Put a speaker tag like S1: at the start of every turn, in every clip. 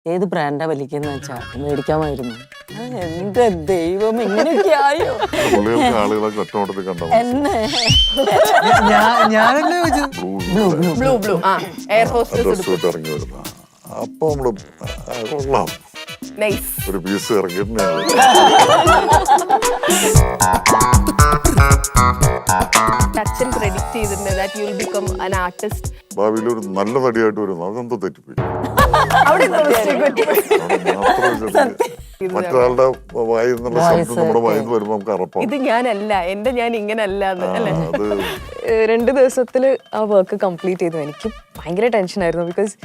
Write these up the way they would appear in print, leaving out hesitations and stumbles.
S1: ഏത് ബ്രാൻഡാ വലിക്കുന്ന വെച്ചാ മേടിക്കാമായിരുന്നു. എന്റെ ദൈവം, ഇങ്ങനെയൊക്കെ ആയോ
S2: ആളുകളൊക്കെ ഒറ്റോട്ടത്തിൽ കണ്ടോ
S1: എന്നെ?
S3: ഞാനല്ലേ ചോദിച്ചത്.
S4: ബ്ലൂ ബ്ലൂ ആ എയർ ഹോസ്റ്റസ്
S2: ഇറങ്ങി വരുന്ന അപ്പൊ നമ്മള് കൊള്ളാം,
S4: നൈസ്.
S2: ഒരു പീസ് ഇറങ്ങിയിട്ട്
S4: അച്ഛൻ പ്രെഡിക്റ്റ് ചെയ്തിട്ടുണ്ട് that you will become an artist.
S2: ഭാവിയിൽ ഒരു നല്ല നടിയായിട്ട് വരുന്നു. അതെന്തോ തെറ്റിപ്പോയി.
S4: അവിടെ എന്തോ mistake പറ്റി.
S2: മറ്റൊരാളുടെ വായിൽ നിന്നുള്ള ശബ്ദം നമ്മുടെ വായിൽ നിന്ന് വരുമ്പോ നമുക്ക് അറപ്പാണ്.
S4: ഇത് ഞാനല്ല, ഞാൻ ഇങ്ങനെ അല്ല അല്ലേ?
S2: അത്
S5: 2 ദിവസത്തില് ആ വർക്ക് കംപ്ലീറ്റ് ചെയ്തു. എനിക്ക് ഭയങ്കര ടെൻഷനായിരുന്നു. ബിക്കോസ്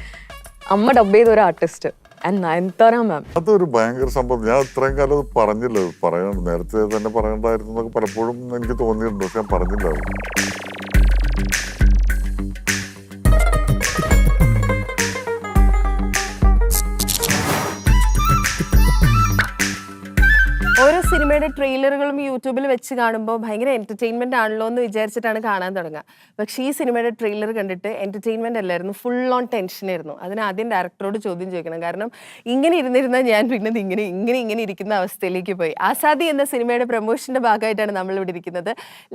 S5: അമ്മ ഡബ് ചെയ്ത ഒരു ആർട്ടിസ്റ്റ് ആൻഡ് നയൻതാര മാം.
S2: അതൊരു ഭയങ്കര സംഭവം. ഞാൻ ഇത്രയും കാലം അത് പറഞ്ഞില്ല. പറയാൻ നേരത്തെ തന്നെ പറയണ്ടായിരുന്നു എന്നൊക്കെ പലപ്പോഴും എനിക്ക് തോന്നിയിട്ടുണ്ട്. പക്ഷെ ഞാൻ പറഞ്ഞില്ല.
S4: ഓരോ സിനിമയുടെ ട്രെയിലറുകളും യൂട്യൂബിൽ വെച്ച് കാണുമ്പോൾ ഭയങ്കര എന്റർടൈൻമെന്റ് ആണല്ലോ എന്ന് വിചാരിച്ചിട്ടാണ് കാണാൻ തുടങ്ങുക. പക്ഷേ ഈ സിനിമയുടെ ട്രെയിലർ കണ്ടിട്ട് എന്റർടൈൻമെന്റ് അല്ലായിരുന്നു, ഫുൾ ഓൺ ടെൻഷനായിരുന്നു. അതിന് ആദ്യം ഡയറക്ടറോട് ചോദ്യം ചോദിക്കണം. കാരണം ഇങ്ങനെ ഇരുന്നിരുന്നാൽ ഞാൻ പിന്നെ ഇങ്ങനെ ഇരിക്കുന്ന അവസ്ഥയിലേക്ക് പോയി. ആസാദി എന്ന സിനിമയുടെ പ്രൊമോഷന്റെ ഭാഗമായിട്ടാണ് നമ്മൾ ഇവിടെ ഇരിക്കുന്നത്.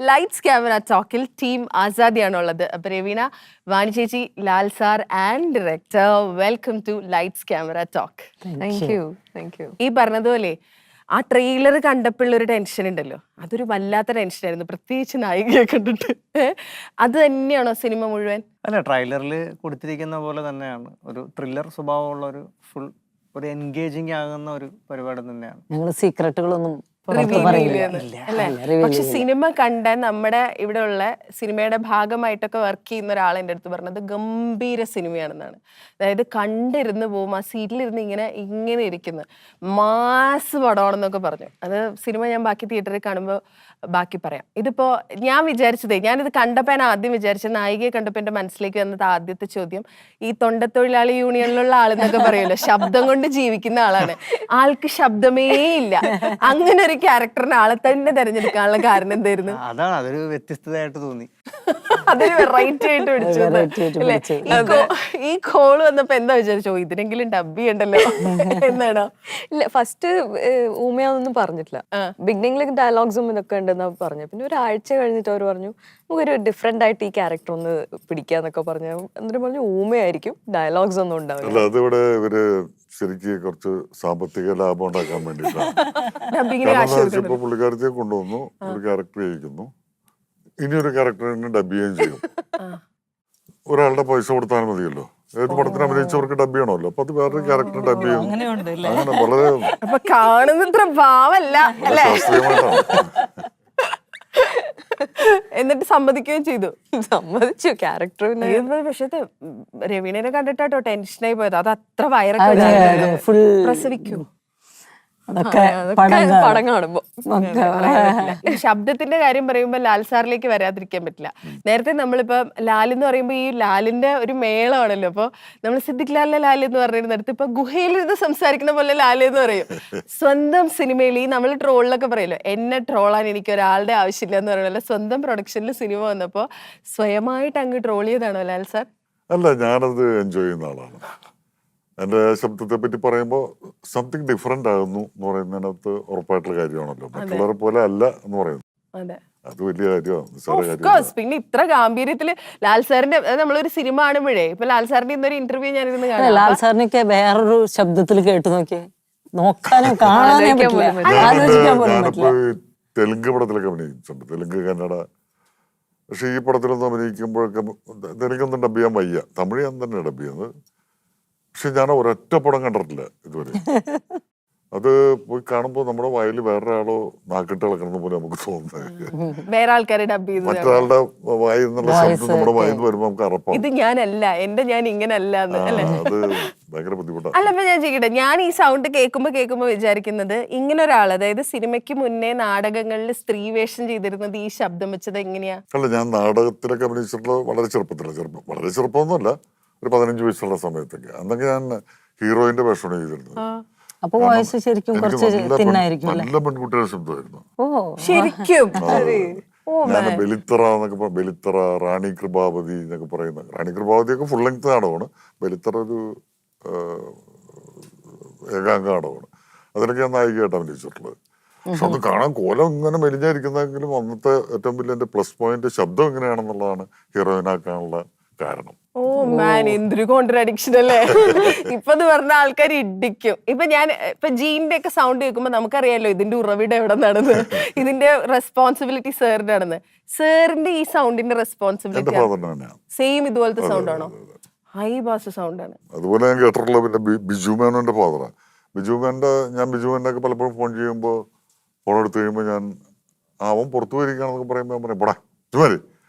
S4: ലൈറ്റ്സ് ക്യാമറ ടോക്കിൽ ടീം ആസാദിയാണുള്ളത്. അപ്പോൾ രവീണ, വാണി ചേച്ചി, Lal sir and director, welcome to lights camera talk.
S5: Thank you.
S4: ഈ പറഞ്ഞതുപോലെ ആ ട്രെയിലർ കണ്ടപ്പോഴുള്ളൊരു ടെൻഷൻ ഉണ്ടല്ലോ, അതൊരു വല്ലാത്ത ടെൻഷനായിരുന്നു, പ്രത്യേകിച്ച് നായികയെ കണ്ടിട്ട്. അത് തന്നെയാണോ സിനിമ മുഴുവൻ?
S3: അല്ല, ട്രെയിലറിൽ കൊടുത്തിരിക്കുന്ന പോലെ തന്നെയാണ്. ഒരു ത്രില്ലർ സ്വഭാവമുള്ള ഒരു ഫുൾ ഒരു എൻഗേജിങ് ആകുന്ന ഒരു പരിപാടി തന്നെയാണ്.
S1: ഞങ്ങള് സീക്രട്ടുകളൊന്നും
S4: പക്ഷെ സിനിമ കണ്ട നമ്മുടെ ഇവിടെ ഉള്ള സിനിമയുടെ ഭാഗമായിട്ടൊക്കെ വർക്ക് ചെയ്യുന്ന ഒരാൾ എൻ്റെ അടുത്ത് പറഞ്ഞത് ഗംഭീര സിനിമയാണെന്നാണ്. അതായത് കണ്ടിരുന്ന് പോകും, ആ സീറ്റിലിരുന്ന് ഇങ്ങനെ ഇരിക്കുന്നു, മാസ് പടമാണെന്നൊക്കെ പറഞ്ഞു. അത് സിനിമ ഞാൻ ബാക്കി തിയേറ്ററിൽ കാണുമ്പോൾ ബാക്കി പറയാം. ഇതിപ്പോ ഞാൻ വിചാരിച്ചതേ, ഞാനിത് കണ്ടപ്പോൾ ഞാൻ ആദ്യം വിചാരിച്ചത്, നായികയെ കണ്ടപ്പോൾ എൻ്റെ മനസ്സിലേക്ക് വന്നത് ആദ്യത്തെ ചോദ്യം, ഈ തൊണ്ടത്തൊഴിലാളി യൂണിയനിലുള്ള ആളെന്നൊക്കെ പറയുമല്ലോ, ശബ്ദം കൊണ്ട് ജീവിക്കുന്ന ആളാണ്, ആൾക്ക് ശബ്ദമേ ഇല്ല. അങ്ങനെ ഒരു ക്യാരക്ടറിന് ആളെ തന്നെ തിരഞ്ഞെടുക്കാനുള്ള കാരണം എന്തായിരുന്നു?
S3: അതാണ്, അതൊരു വ്യത്യസ്തമായിട്ട് തോന്നി.
S4: അതൊരു വെറൈറ്റി ആയിട്ട് പിടിച്ചു അല്ലേ? ഈ കോള് വന്നപ്പോ എന്താ വിചാരിച്ചോ, ഇതിനെങ്കിലും ഡബ് ചെയ്യണ്ടല്ലോ എന്നാണോ?
S5: ഇല്ല, ഫസ്റ്റ് ഊമയാന്നൊന്നും പറഞ്ഞിട്ടില്ല. ബിഗിനിങ്ങിൽ ഡയലോഗ്സും ഇതൊക്കെ ഉണ്ടെന്നാ പറഞ്ഞു. പിന്നെ ഒരാഴ്ച കഴിഞ്ഞിട്ട് അവർ പറഞ്ഞു നമുക്കൊരു ഡിഫറെന്റ് ആയിട്ട് ഈ ക്യാരക്ടർ ഒന്ന് പിടിക്കാന്നൊക്കെ പറഞ്ഞു. എന്നിട്ട് പറഞ്ഞു ഊമയായിരിക്കും, ഡയലോഗ്സ് ഒന്നും ഉണ്ടാവില്ല.
S2: അല്ല, അതിവിടെ ഇവര് ശരിക്കും കുറച്ച് സാമ്പത്തിക ലാഭം ഉണ്ടാക്കാൻ വേണ്ടിയിട്ടാണ്. ഇപ്പൊ പുള്ളിക്കാരത്തെ കൊണ്ടുവന്നു, ഒരു ക്യാരക്ടർ ചെയ്യിക്കുന്നു, ഇനിയൊരു ക്യാരക്ടറിന് ഡബ് ചെയ്യുകയും ചെയ്യും. ഒരാളുടെ പൈസ കൊടുത്താൽ മതിയല്ലോ. ഏത് പടത്തിന് അഭിനയിച്ചവർക്ക് ഡബ് ചെയ്യണമല്ലോ. അപ്പൊ അത് വേറൊരു ക്യാരക്ടർ ഡബ് ചെയ്യും. അങ്ങനെ വളരെ
S4: കാണുന്നത്ര ഭാവല്ല അല്ലേ?
S2: ശാസ്ത്രീയമായിട്ടാണ്.
S4: എന്നിട്ട് സമ്മതിക്കുകയും ചെയ്തു.
S5: സമ്മതിച്ചു ക്യാരക്ടർ.
S4: പക്ഷെ രവീണനെ കണ്ടിട്ടാട്ടോ ടെൻഷനായി പോയത്. അത് അത്ര വയറൊക്കെ പ്രസവിക്കൂ
S5: പടം കാണുമ്പോ.
S4: ഈ ശബ്ദത്തിന്റെ കാര്യം പറയുമ്പോൾ ലാൽ സാറിലേക്ക് വരാതിരിക്കാൻ പറ്റില്ല. നേരത്തെ നമ്മളിപ്പോ ലാൽ എന്ന് പറയുമ്പോ ഈ ലാലിന്റെ ഒരു മേളമാണല്ലോ. അപ്പൊ നമ്മൾ സിദ്ദിഖ് ലാലിലെ ലാൽ എന്ന് പറഞ്ഞിരുന്നിടത്ത് ഇപ്പൊ ഗുഹയിലിരുന്ന് സംസാരിക്കുന്ന പോലെ ലാൽ എന്ന് പറയും. സ്വന്തം സിനിമയിൽ ഈ നമ്മൾ ട്രോളിലൊക്കെ പറയല്ലോ, എന്നെ ട്രോളാൻ എനിക്ക് ഒരാളുടെ ആവശ്യമില്ല എന്ന് പറയണല്ലോ. സ്വന്തം പ്രൊഡക്ഷനിൽ സിനിമ വന്നപ്പോ സ്വയമായിട്ട് അങ്ങ് ട്രോൾ ചെയ്താണോ ലാൽ സാർ?
S2: അല്ല, ഞാനത് എൻജോയ് ചെയ്യുന്ന ആളാണ്. എൻ്റെ ശബ്ദത്തെ പറ്റി പറയുമ്പോൾ സംതിങ് ഡിഫറെന്റ് ആകുന്നു എന്ന് പറയുന്നതിനകത്ത് ഉറപ്പായിട്ടുള്ള കാര്യമാണല്ലോ. മറ്റുള്ളവരെ പോലെ അല്ല എന്ന് പറയുന്നത്, അത് വലിയ കാര്യമാണ്.
S4: പിന്നെ ഇത്ര ഗാംഭീര്യത്തില് ലാൽ സാറിന്റെ നമ്മളൊരു സിനിമ കാണുമ്പോഴേ, ഇപ്പൊ ലാൽ സാറിന്റെ ഇന്നൊരു ഇന്റർവ്യൂ ഞാനിരുന്ന് കാണാം.
S1: ലാൽ സാറിനൊക്കെ വേറൊരു ശബ്ദത്തിൽ കേട്ടു നോക്കിയേ, നോക്കാനോ കാണാനോ
S2: ഞാനിപ്പോ തെലുങ്ക് പടത്തിലൊക്കെ അഭിനയിച്ചിട്ടുണ്ട്, തെലുങ്ക്, കന്നഡ. പക്ഷെ ഈ പടത്തിലൊന്നും അഭിനയിക്കുമ്പോഴൊക്കെ തെലുങ്കൊന്നും ഡബ് ചെയ്യാൻ വയ്യ, തമിഴ് ഞാൻ തന്നെ ഡബ് ചെയ്യുന്നത്. പക്ഷെ ഞാൻ ഒരൊറ്റ പടം കണ്ടിട്ടില്ല ഇതുവരെ. അത് പോയി കാണുമ്പോൾ നമ്മുടെ വായിൽ വേറൊരാളോ നാക്കിട്ട് കളക്കണമെന്ന് പോലെ നമുക്ക് തോന്നുന്നത്.
S4: വേറെ ആൾക്കാരെ ഡബ് ചെയ്ത്
S2: മറ്റൊരാളുടെ വായിൽ നിന്നുള്ള ശബ്ദം നമ്മുടെ വായിൽ നിന്ന് വരുമ്പോൾ നമുക്ക് അറപ്പാണ്.
S4: ഇത് ഞാനല്ല, ഞാൻ ഇങ്ങനെ അല്ല.
S2: അത് ഭയങ്കര ബുദ്ധിമുട്ടാണ്.
S4: അല്ല, അപ്പൊ ഞാൻ ചെയ്യട്ടെ, ഞാൻ ഈ സൗണ്ട് കേൾക്കുമ്പോ വിചാരിക്കുന്നത് ഇങ്ങനെ ഒരാൾ, അതായത് സിനിമയ്ക്ക് മുന്നേ നാടകങ്ങളിൽ സ്ത്രീ വേഷം ചെയ്തിരുന്നത് ഈ ശബ്ദം വെച്ചത് എങ്ങനെയാ?
S2: അല്ല, ഞാൻ നാടകത്തിലൊക്കെ അഭിനയിച്ചിട്ടുള്ളത് വളരെ വളരെ ചെറുപ്പമൊന്നുമല്ല, ഒരു 15 വയസ്സുള്ള സമയത്തൊക്കെ. അന്നൊക്കെ ഞാൻ ഹീറോയിന്റെ വേഷമാണ് ചെയ്തിരുന്നത്.
S1: അപ്പൊ വയസ്സ് ശരിക്കും
S2: നല്ല പെൺകുട്ടിയുടെ ശബ്ദമായിരുന്നു.
S4: ശരിക്കും
S2: ഞാൻ ബലിത്തറ എന്നൊക്കെ ബലിത്തറ, റാണി കൃപാവതി എന്നൊക്കെ പറയുന്ന, റാണി കൃപാവതി ഒക്കെ ഫുൾ ലെങ്ത് നാടകമാണ്. ബലിത്തറ ഒരു ഏകാംഗ നാടകമാണ്. അതിലൊക്കെ ഞാൻ നായികയായിട്ട് അഭിനയിച്ചിട്ടുള്ളത്. പക്ഷെ അത് കാണാൻ കോലം ഇങ്ങനെ മെലിഞ്ഞായിരിക്കുന്നെങ്കിലും അന്നത്തെ ഏറ്റവും വലിയ എന്റെ പ്ലസ് പോയിന്റ് ശബ്ദം എങ്ങനെയാണെന്നുള്ളതാണ് ഹീറോയിനാക്കാനുള്ള കാരണം.
S4: ഓ മാൻ, എന്തൊരു കോൺട്രാഡിക്ഷൻ അല്ലേ. ഇപ്പൊ പറഞ്ഞ ആൾക്കാർ ഇടിക്കും. ഇപ്പൊ ജീന്റെ ഒക്കെ സൗണ്ട് കേൾക്കുമ്പോ നമുക്കറിയാലോ ഇതിന്റെ ഉറവിടം എവിടെ നടന്ന്, ഇതിന്റെ റെസ്പോൺസിബിലിറ്റി സാറിന്റെ ആണെന്ന്. സാറിന്റെ ഈ സൗണ്ടിന്റെ
S2: എന്റെ
S4: റെസ്പോൺസിബിലിറ്റി
S2: ഫാദറിന് തന്നെയാണ്.
S4: സെയിം ഇതുപോലത്തെ സൗണ്ട് ആണോ? ഹൈ ബാസ് സൗണ്ട് ആണ്.
S2: അതുപോലെ ഞാൻ കേട്ടിട്ടുള്ള പിന്നെ ബിജു മേനോന്റെ ഫാദറാണ്. ഞാൻ ബിജു മേനോന്റെ ഒക്കെ പലപ്പോഴും ഫോൺ ചെയ്യുമ്പോൾ ഫോൺ എടുത്ത് കഴിയുമ്പോൾ അവൻ പുറത്തു പോയിരിക്കുകയാണെന്നൊക്കെ പറയുമ്പോൾ ഞാൻ പറയും പോടാ ചുമ്മാരി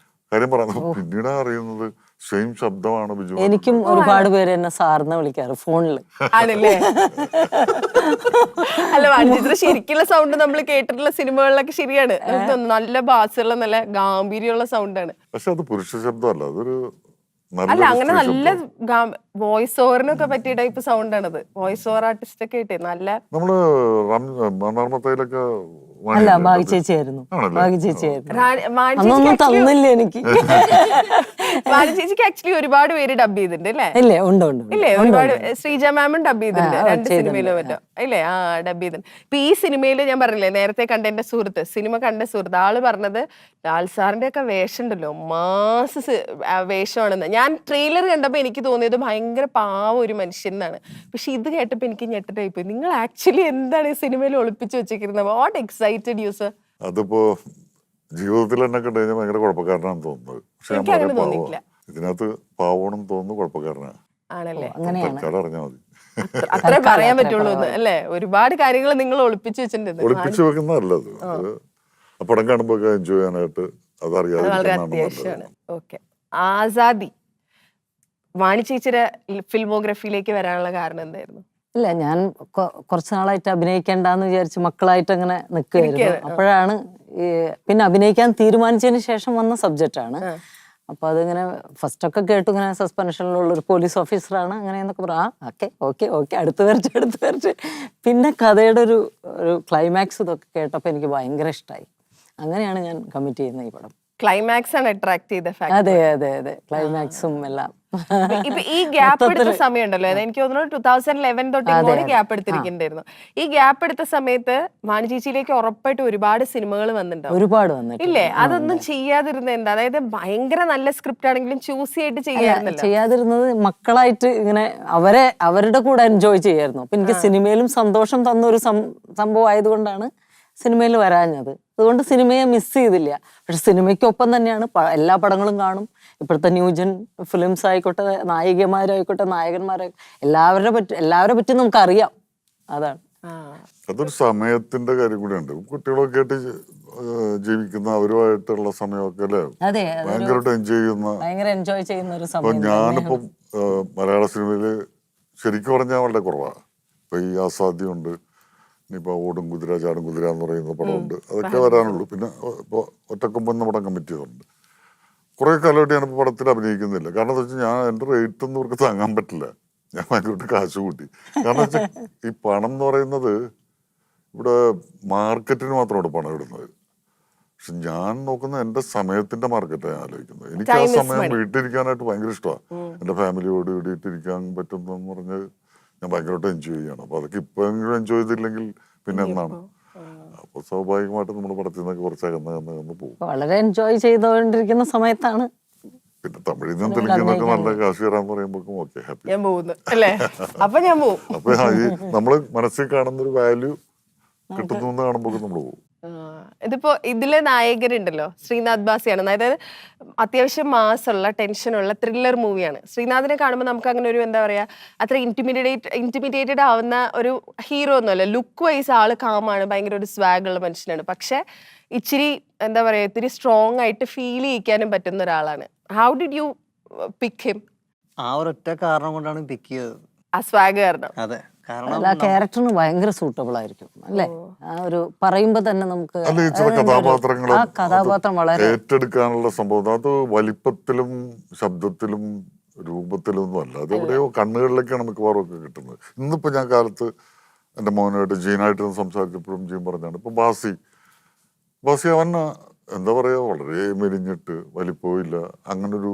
S2: കാര്യം പറയുന്നത്. പിന്നീട് അറിയുന്നത് സെയിം ശബ്ദമാണ് ബിജു.
S1: എനിക്കും ഒരുപാട് പേര് എന്നെ സാറിനെ വിളിക്കാറ് ഫോണില്.
S4: ആണല്ലേ? അല്ല, വാണിജ്യത്തിന് ശരിക്കുള്ള സൗണ്ട് നമ്മൾ കേട്ടിട്ടുള്ള സിനിമകളിലൊക്കെ ശരിയാണ്. നല്ല ബാസുള്ള നല്ല ഗാംഭീര്യമുള്ള സൗണ്ടാണ്.
S2: പക്ഷെ അത് പുരുഷ ശബ്ദമല്ല, അതൊരു
S4: അല്ല, അങ്ങനെ നല്ല വോയിസ് ഓവറിനൊക്കെ പറ്റിയ ടൈപ്പ് സൗണ്ട് ആണത്. വോയിസ് ഓവർ ആർട്ടിസ്റ്റ് ഒക്കെ ആയിട്ട് നല്ല
S2: നമ്മള് മണ്ണാർമത്തയിലൊക്കെ
S1: അല്ല, ഭാഗ്യ ചേച്ചിയായിരുന്നു. ഭാഗ്യ ചേച്ചിയായിരുന്നു. അന്നൊന്നും
S4: വാണി
S1: തന്നില്ല എനിക്ക്.
S4: ചേച്ചിക്ക് ആക്ച്വലി ഒരുപാട് പേര് ഡബ് ചെയ്തിട്ടുണ്ട് അല്ലേ?
S1: ഇല്ലേ, ഉണ്ട് ഉണ്ട്
S4: ഇല്ലേ, ഒരുപാട്. ശ്രീജ മാമും ഡബ് ചെയ്തിട്ടുണ്ട് 2 സിനിമയിലും പറ്റോ ഇല്ലേ? ആ, ഡബ് ചെയ്തിട്ടുണ്ട്. ഇപ്പൊ ഈ സിനിമയില് ഞാൻ പറഞ്ഞില്ലേ, നേരത്തെ കണ്ട എന്റെ സുഹൃത്ത്, സിനിമ കണ്ട സുഹൃത്ത്, ആള് പറഞ്ഞത് ലാൽ സാറിന്റെ ഒക്കെ വേഷം ഉണ്ടല്ലോ, മാസ് വേഷമാണെന്ന്. ഞാൻ ട്രെയിലർ കണ്ടപ്പോ എനിക്ക് തോന്നിയത് ഭയങ്കര പാവ ഒരു മനുഷ്യൻ എന്നാണ്. പക്ഷെ ഇത് കേട്ടപ്പോ എനിക്ക് ഞെട്ടിട്ടായി പോയി. നിങ്ങൾ ആക്ച്വലി എന്താണ് ഈ സിനിമയിൽ ഒളിപ്പിച്ചു വെച്ചിരിക്കുന്നത്? What excited you sir?
S2: അതിപ്പോ ജീവിതത്തിൽ എന്നെ കണ്ടു കഴിഞ്ഞാൽ ഭയങ്കര കുഴപ്പക്കാരനാണെന്ന് തോന്നുന്നത്. പക്ഷെ ഞാൻ
S4: അങ്ങനെ
S2: വളരെ
S4: തോന്നിയിട്ടില്ല.
S2: ഇതിനകത്ത് പാവണെന്ന് തോന്നുന്നു, കുഴപ്പക്കാരനാണ്.
S4: ആണല്ലേ?
S2: തൽക്കാലം അറിഞ്ഞാൽ മതി.
S4: അത്രേ പറയാൻ പറ്റുള്ളൂ എന്ന് അല്ലേ? ഒരുപാട് കാര്യങ്ങൾ നിങ്ങൾ ഒളിപ്പിച്ചു വെച്ചിട്ടുണ്ട്.
S2: ഒളിപ്പിച്ചു വെക്കുന്നതല്ല അത്. ആ പടം കാണുമ്പോ എൻജോയ് ചെയ്യാനായിട്ട്
S4: അത് വളരെ അത്യാവശ്യമാണ്. ഓക്കെ, ആസാദി വാണി ചേച്ചിയുടെ ഫിൽമോഗ്രഫിയിലേക്ക് വരാനുള്ള കാരണം എന്തായിരുന്നു?
S1: ഇല്ല, ഞാൻ കുറച്ച് നാളായിട്ട് അഭിനയിക്കണ്ടെന്ന് വിചാരിച്ച് മക്കളായിട്ട് അങ്ങനെ നിൽക്കുകയായിരുന്നു. അപ്പോഴാണ് പിന്നെ അഭിനയിക്കാൻ തീരുമാനിച്ചതിന് ശേഷം വന്ന സബ്ജക്റ്റാണ്. അപ്പൊ അതിങ്ങനെ ഫസ്റ്റ് ഒക്കെ കേട്ടു, ഇങ്ങനെ സസ്പെൻഷനിലുള്ള ഒരു പോലീസ് ഓഫീസറാണ് അങ്ങനെയെന്നൊക്കെ പറയാം. ഓക്കെ അടുത്ത് വരച്ച് പിന്നെ കഥയുടെ ഒരു ക്ലൈമാക്സ് ഇതൊക്കെ കേട്ടപ്പോൾ എനിക്ക് ഭയങ്കര ഇഷ്ടമായി. അങ്ങനെയാണ് ഞാൻ കമ്മിറ്റ് ചെയ്യുന്നത് ഈ പടം.
S4: ക്ലൈമാക്സ് ആണ് അട്രാക്ട് ചെയ്ത ഫാക്ടർ.
S1: അതെ, ക്ലൈമാക്സും എല്ലാം.
S4: ഇപ്പൊ ഈ ഗ്യാപ്പ് എടുത്ത സമയം ഉണ്ടല്ലോ, എനിക്ക് തോന്നുന്നു 2011 തൊട്ട് ഇങ്ങോട്ട് ഗ്യാപ്പ് എടുത്തിരിക്കുന്നുണ്ടായിരുന്നു. ഈ ഗ്യാപ്പ് എടുത്ത സമയത്ത് വാണി ചേച്ചിയിലേക്ക് ഉറപ്പായിട്ട് ഒരുപാട് സിനിമകൾ വന്നിട്ടുണ്ടാവും.
S1: ഒരുപാട് വന്നിട്ട്
S4: ഇല്ലേ? അതൊന്നും ചെയ്യാതിരുന്നത് എന്താ? അതായത് ഭയങ്കര നല്ല സ്ക്രിപ്റ്റ് ആണെങ്കിലും ചൂസ് ചെയ്തിട്ട്
S1: ചെയ്യാതിരുന്നത് മക്കളായിട്ട് ഇങ്ങനെ അവരുടെ കൂടെ എൻജോയ് ചെയ്യായിരുന്നു. അപ്പൊ എനിക്ക് സിനിമയിലും സന്തോഷം തന്ന ഒരു സംഭവം ആയതുകൊണ്ടാണ് സിനിമയിൽ വരാഞ്ഞത്. അതുകൊണ്ട് സിനിമയെ മിസ് ചെയ്തില്ല. പക്ഷെ സിനിമയ്ക്കൊപ്പം തന്നെയാണ് എല്ലാ പടങ്ങളും കാണും. ഇപ്പോഴത്തെ ന്യൂജൻ ഫിലിംസ് ആയിക്കോട്ടെ, നായികമാരായിക്കോട്ടെ, നായകന്മാരായിക്കോട്ടെ, എല്ലാവരെ പറ്റി നമുക്കറിയാം. അതാണ്.
S2: അതൊരു സമയത്തിന്റെ കാര്യം കൂടിയുണ്ട്. കുട്ടികളൊക്കെ ആയിട്ട് ജീവിക്കുന്ന അവരുമായിട്ടുള്ള സമയമൊക്കെ അല്ലേ ഭയങ്കരമായിട്ട്
S1: എൻജോയ് ചെയ്യുന്ന ഒരു
S2: സമയം. ഞാനിപ്പം മലയാള സിനിമയില് ശരിക്കും പറഞ്ഞാൽ വളരെ കുറവാണ്. ഇപ്പൊ ഈ അസാധ്യമുണ്ട്, ഇനിയിപ്പോൾ ഓടും കുതിര ചാടും കുതിര എന്ന് പറയുന്ന പടമുണ്ട്, അതൊക്കെ വരാനുള്ളൂ. പിന്നെ ഇപ്പോൾ ഒറ്റക്കൊമ്പൻ നമ്മുടെ കമ്മിറ്റ് ചെയ്തിട്ടുണ്ട്. കുറേ കാലമായിട്ട് ഞാനിപ്പോൾ പടത്തിൽ അഭിനയിക്കുന്നില്ല. കാരണം എന്താ വെച്ചാൽ എൻ്റെ റേറ്റ് ഒന്നും ഇവർക്ക് താങ്ങാൻ പറ്റില്ല. ഞാൻ ഭയങ്കരമായിട്ട് കാശ് കൂട്ടി. കാരണം വെച്ചാൽ ഈ പണം എന്ന് പറയുന്നത് ഇവിടെ മാർക്കറ്റിന് മാത്രമാണ് പണം ഇടുന്നത്. പക്ഷെ ഞാൻ നോക്കുന്ന എൻ്റെ സമയത്തിന്റെ മാർക്കറ്റാണ് ഞാൻ ആലോചിക്കുന്നത്. എനിക്ക് ആ സമയം വീട്ടിലിരിക്കാനായിട്ട് ഭയങ്കര ഇഷ്ടമാണ്. എൻ്റെ ഫാമിലിയോട് വീട്ടിലിരിക്കാൻ പറ്റുന്നതെന്ന് പറഞ്ഞ് ഞാൻ ഭയങ്കരമായിട്ട് എൻജോയ് ചെയ്യണം. അപ്പൊ അതൊക്കെ ഇപ്പോഴെങ്കിലും എൻജോയ് ചെയ്തില്ലെങ്കിൽ പിന്നെ എന്നാണ്. അപ്പൊ സ്വാഭാവികമായിട്ട് നമ്മുടെ പടത്തിൽ നിന്നൊക്കെ കുറച്ച് അകന്ന് പോകും.
S1: വളരെ എൻജോയ് ചെയ്തുകൊണ്ടിരിക്കുന്ന സമയത്താണ്.
S2: പിന്നെ തമിഴിൽ നിന്നും തെലുങ്കിന്നൊക്കെ നല്ല കാശ് തരാന്ന് പറയുമ്പോഴേക്കും ഓക്കെ ഹാപ്പി.
S4: ഞാൻ പോകുന്നു അല്ലേ? അപ്പൊ ഞാൻ പോകും.
S2: അപ്പൊ നമ്മള് മനസ്സിൽ കാണുന്ന ഒരു വാല്യൂ കിട്ടുന്നു എന്ന് കാണുമ്പോൾ നമ്മൾ പോകും.
S4: ഇതിപ്പോ ഇതിലെ നായകരുണ്ടല്ലോ, ശ്രീനാഥ് ബാസിയാണ്. അതായത് അത്യാവശ്യം മാസുള്ള ടെൻഷനുള്ള ത്രില്ലർ മൂവിയാണ്. ശ്രീനാഥിനെ കാണുമ്പോൾ നമുക്ക് അങ്ങനെ ഒരു എന്താ പറയാ, അത്ര ഇന്റിമിഡേറ്റഡ് ആവുന്ന ഒരു ഹീറോ ഒന്നുമല്ല. ലുക്ക് വൈസ് ആള് കാമാണ്, ഭയങ്കര ഒരു സ്വാഗ് ഉള്ള മനുഷ്യനാണ്. പക്ഷെ ഇച്ചിരി എന്താ പറയാ, ഇത്തിരി സ്ട്രോങ് ആയിട്ട് ഫീൽ ചെയ്യിക്കാനും പറ്റുന്ന ഒരാളാണ്. How did U pick him?
S3: ആ ഒരൊറ്റ കാരണം കൊണ്ടാണ് പിക്ക് ചെയ്തത്,
S4: ആ സ്വാഗ് കാരണം.
S3: അതെ,
S1: ആ ക്യാരക്ടറിന് ഭയങ്കര സൂട്ടബിൾ ആയിരിക്കും അല്ലേ? ആ ഒരു പറയുമ്പോ തന്നെ നമുക്ക്
S2: കഥാപാത്രം വളരെ ഏറ്റെടുക്കാനുള്ള സംഭവം. അത് വലിപ്പത്തിലും ശബ്ദത്തിലും രൂപത്തിലും ഒന്നും അല്ല, അത് എവിടെയോ കണ്ണുകളിലേക്കാണ് മിക്കവാറും ഒക്കെ കിട്ടുന്നത്. ഇന്നിപ്പോ ഞാൻ കാലത്ത് എൻ്റെ മോനായിട്ട് ജീനായിട്ട് സംസാരിച്ചപ്പോഴും ജീൻ പറഞ്ഞാണ് ഇപ്പൊ ബാസി അവൻ എന്താ പറയാ, വളരെ മെലിഞ്ഞിട്ട് വലിപ്പവും ഇല്ല, അങ്ങനൊരു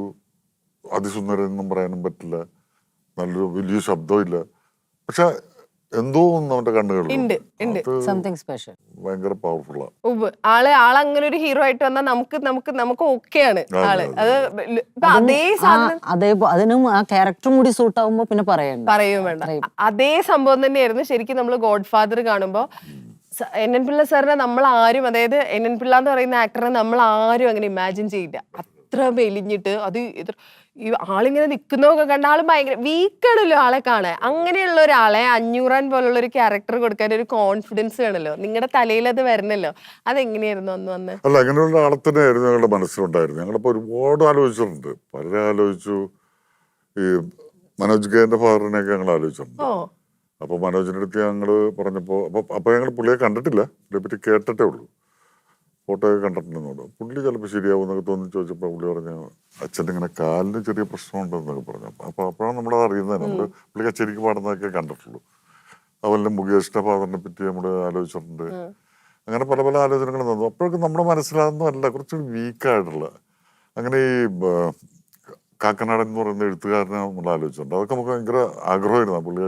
S2: അതിസുന്ദരൻ എന്നും പറയാനും പറ്റില്ല, നല്ലൊരു വലിയ ശബ്ദവും ഇല്ല. പക്ഷെ എന്തോ ഒന്ന് അവന്റെ കണ്ണുകളിൽ
S4: ഉണ്ട്, ഉണ്ട്.
S1: Something special.
S2: ഭയങ്കര പവർഫുള്ളാ.
S4: ആളങ്ങനെ ഒരു ഹീറോ ആയിട്ട് വന്നാൽ നമുക്ക് ഓക്കെയാണ് ആള്. അത് ഇപ്പൊ അതേ സാധനം
S1: അതേ അതിനും ആ ക്യാരക്ടറും കൂടി സൂട്ട് ആവുമ്പോ പിന്നെ പറയണ്ട.
S4: പറയും വേണ്ട. അതേ സംഭവം തന്നെയായിരുന്നു ശരിക്കും നമ്മൾ ഗോഡ് ഫാദർ കാണുമ്പോ. എൻ പിള്ള സാറിനെ നമ്മൾ ആരും, അതായത് എൻ പിള്ള എന്ന് പറയുന്ന ആക്ടറെ നമ്മൾ ആരും അങ്ങനെ ഇമാജിൻ ചെയ്യില്ല. അത്ര മെലിഞ്ഞിട്ട് അത് ഈ ആളിങ്ങനെ നിൽക്കുന്നതൊക്കെ കണ്ട ആള് ഭയങ്കര വീക്കാണല്ലോ ആളെ കാണാൻ. അങ്ങനെയുള്ള ഒരാളെ 500 പോലുള്ള ഒരു ക്യാരക്ടർ കൊടുക്കാൻ ഒരു കോൺഫിഡൻസ് വേണല്ലോ. നിങ്ങളുടെ തലയിൽ അത് വരണല്ലോ. അതെങ്ങനെയായിരുന്നു അന്ന് വന്ന്?
S2: അല്ല, അങ്ങനെയുള്ള ആളെ തന്നെ ആയിരുന്നു ഞങ്ങളുടെ മനസ്സിലുണ്ടായിരുന്നു. ഞങ്ങളിപ്പോ ഒരുപാട് ആലോചിച്ചിട്ടുണ്ട്, പലരെ ആലോചിച്ചു. ഈ മനോജ് കെന്റെ ഫാദറിനെയൊക്കെ ഞങ്ങൾ ആലോചിച്ചിട്ടുണ്ട്. അപ്പൊ മനോജിന്റെ അടുത്ത് ഞങ്ങള് പറഞ്ഞപ്പോ അപ്പൊ ഞങ്ങൾ പുള്ളിയെ കണ്ടിട്ടില്ല, പുള്ളിയെ പറ്റി കേട്ടിട്ടേ ഉള്ളൂ, ഫോട്ടോ ഒക്കെ കണ്ടിട്ടുണ്ടെന്നുള്ളൂ. പുള്ളി ചിലപ്പോൾ ശരിയാവും എന്നൊക്കെ തോന്നി ചോദിച്ചപ്പോൾ പുള്ളി പറഞ്ഞു അച്ഛൻ്റെ ഇങ്ങനെ കാലിന് ചെറിയ പ്രശ്നമുണ്ടെന്നൊക്കെ പറഞ്ഞു. അപ്പൊ അപ്പോഴാണ് നമ്മളത് അറിയുന്നത്. നമ്മള് പുള്ളി കച്ചേരിക്ക് പാടുന്നതൊക്കെ കണ്ടിട്ടുള്ളൂ. അതുപോലെ മുകേഷിന്റെ ഫാദറിനെ പറ്റി നമ്മൾ ആലോചിച്ചിട്ടുണ്ട്. അങ്ങനെ പല പല ആലോചനകൾ തന്നു. അപ്പോഴൊക്കെ നമ്മുടെ മനസ്സിലാകുന്നതല്ല, കുറച്ച് വീക്കായിട്ടുള്ള അങ്ങനെ ഈ കാക്കനാടൻ എന്ന് പറയുന്ന എഴുത്തുകാരനെ നമ്മൾ ആലോചിച്ചിട്ടുണ്ട്. അതൊക്കെ നമുക്ക് ഭയങ്കര ആഗ്രഹമായിരുന്നു പുള്ളി.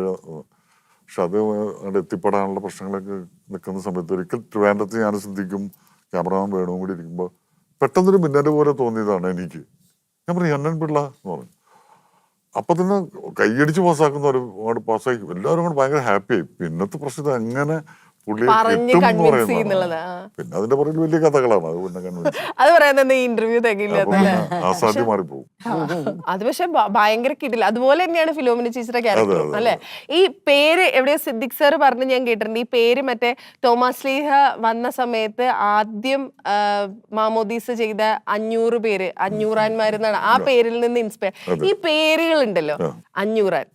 S2: പക്ഷെ അത് അവിടെ എത്തിപ്പെടാനുള്ള പ്രശ്നങ്ങളൊക്കെ നിൽക്കുന്ന സമയത്ത് ഒരിക്കൽ ട്രിവാൻഡ്രത്ത് ഞാൻ ശ്രദ്ധിക്കും, ക്യാമറമാൻ വേണവും കൂടി ഇരിക്കുമ്പോൾ പെട്ടെന്നൊരു മിന്നല് പോലെ തോന്നിയതാണ് എനിക്ക്. ഞാൻ പറഞ്ഞു എൻ പിള്ള എന്ന് പറഞ്ഞു. അപ്പൊ തന്നെ കൈയടിച്ച് പാസ്സാക്കുന്ന ഒരുപാട് പാസ്സാക്കി എല്ലാവരും കൂടെ ഭയങ്കര ഹാപ്പിയായി. പിന്നത്തെ പ്രശ്നം എങ്ങനെ പുള്ളിയെ കിട്ടും എന്ന് പറയുന്നത്. പിന്നെ അതിന്റെ പുറകിൽ വലിയ കഥകളാണ്. അത് പിന്നെ
S4: അത് പറയാൻ ഇന്റർവ്യൂ തികയില്ല,
S2: ആസാദ്യം മാറിപ്പോകും.
S4: അത് പക്ഷെ ഭയങ്കര കിട്ടില്ല. അതുപോലെ തന്നെയാണ് ഫിലോമിന ചേച്ചിയുടെ ക്യാരക്ടർ അല്ലെ. ഈ പേര് എവിടെയോ സിദ്ദിഖ് സാർ പറഞ്ഞ് ഞാൻ കേട്ടിട്ടുണ്ട്. ഈ പേര് മറ്റേ തോമസ് ലീഹ വന്ന സമയത്ത് ആദ്യം മാമോദീസ് ചെയ്ത 500 പേര് 500 ആ പേരിൽ നിന്ന് ഇൻസ്പയർ. ഈ പേരുകൾ ഉണ്ടല്ലോ, 500,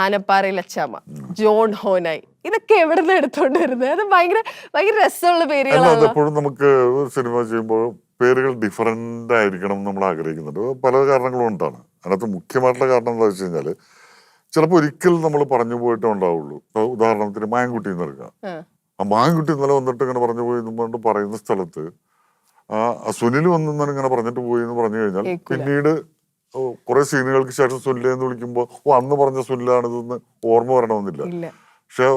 S4: ആനപ്പാറയിൽ അച്ചാമ്മ, ജോൺ ഹോനായി, ഇതൊക്കെ എവിടെ നിന്ന് എടുത്തോണ്ട് വരുന്നത്? അത് ഭയങ്കര ഭയങ്കര രസമുള്ള പേരുകളാണ്.
S2: എപ്പോഴും നമുക്ക് സിനിമ ചെയ്യുമ്പോൾ പേരുകൾ ഡിഫറെന്റ് ആയിരിക്കണം എന്ന് നമ്മൾ ആഗ്രഹിക്കുന്നുണ്ട്. പല കാരണങ്ങളും കൊണ്ടാണ്. അതിനകത്ത് മുഖ്യമായിട്ടുള്ള കാരണം എന്താ വെച്ച് കഴിഞ്ഞാല് ചിലപ്പോൾ ഒരിക്കൽ നമ്മൾ പറഞ്ഞു പോയിട്ടേ ഉണ്ടാവുള്ളൂ. ഉദാഹരണത്തിന് മായൻകുട്ടി എന്ന് എടുക്കാം. ആ മായൻകുട്ടി ഇന്നലെ വന്നിട്ട് ഇങ്ങനെ പറഞ്ഞു പോയി എന്ന് പറയുന്ന സ്ഥലത്ത് ആ സുനിൽ വന്നിങ്ങനെ ഇങ്ങനെ പറഞ്ഞിട്ട് പോയി എന്ന് പറഞ്ഞു കഴിഞ്ഞാൽ പിന്നീട് കുറെ സീനുകൾക്ക് ശേഷം സുനിലെ എന്ന് വിളിക്കുമ്പോൾ അന്ന് പറഞ്ഞ സുനിലാണിതെന്ന് ഓർമ്മ വരണമെന്നില്ല. പക്ഷെ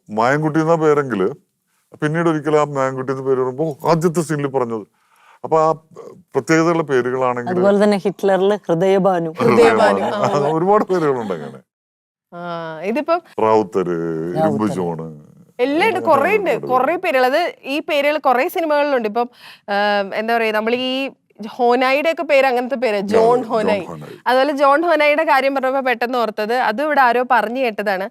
S2: മായൻകുട്ടി എന്ന പേരെങ്കില് പിന്നീട് ഒരിക്കലും ആ മായൻകുട്ടി എന്ന പേര് പറയുമ്പോ ആദ്യത്തെ സീനിൽ പറഞ്ഞത്. അപ്പൊ ആ പ്രത്യേകതയുള്ള പേരുകളാണെങ്കിൽ
S1: അതുപോലെ തന്നെ ഹിറ്റ്ലറില് ഹൃദയഭാനു,
S2: ഒരുപാട് പേരുകളുണ്ട് അങ്ങനെ.
S4: ഇതിപ്പം
S2: റാവുത്തര്, ഇരുമ്പ് ജോണ്,
S4: എല്ലാം ഉണ്ട്, കുറെ പേരുകൾ. അത് ഈ പേരുകൾ കുറെ സിനിമകളിലുണ്ട്. ഇപ്പം എന്താ പറയാ, നമ്മൾ ഈ ഹോനായിയുടെ ഒക്കെ പേര് അങ്ങനത്തെ പേര്, ജോൺ ഹോനായി. അതുപോലെ ജോൺ ഹോനായിയുടെ കാര്യം പറഞ്ഞപ്പോ പെട്ടെന്ന് ഓർത്തത്, അതും ഇവിടെ ആരോ പറഞ്ഞു കേട്ടതാണ്.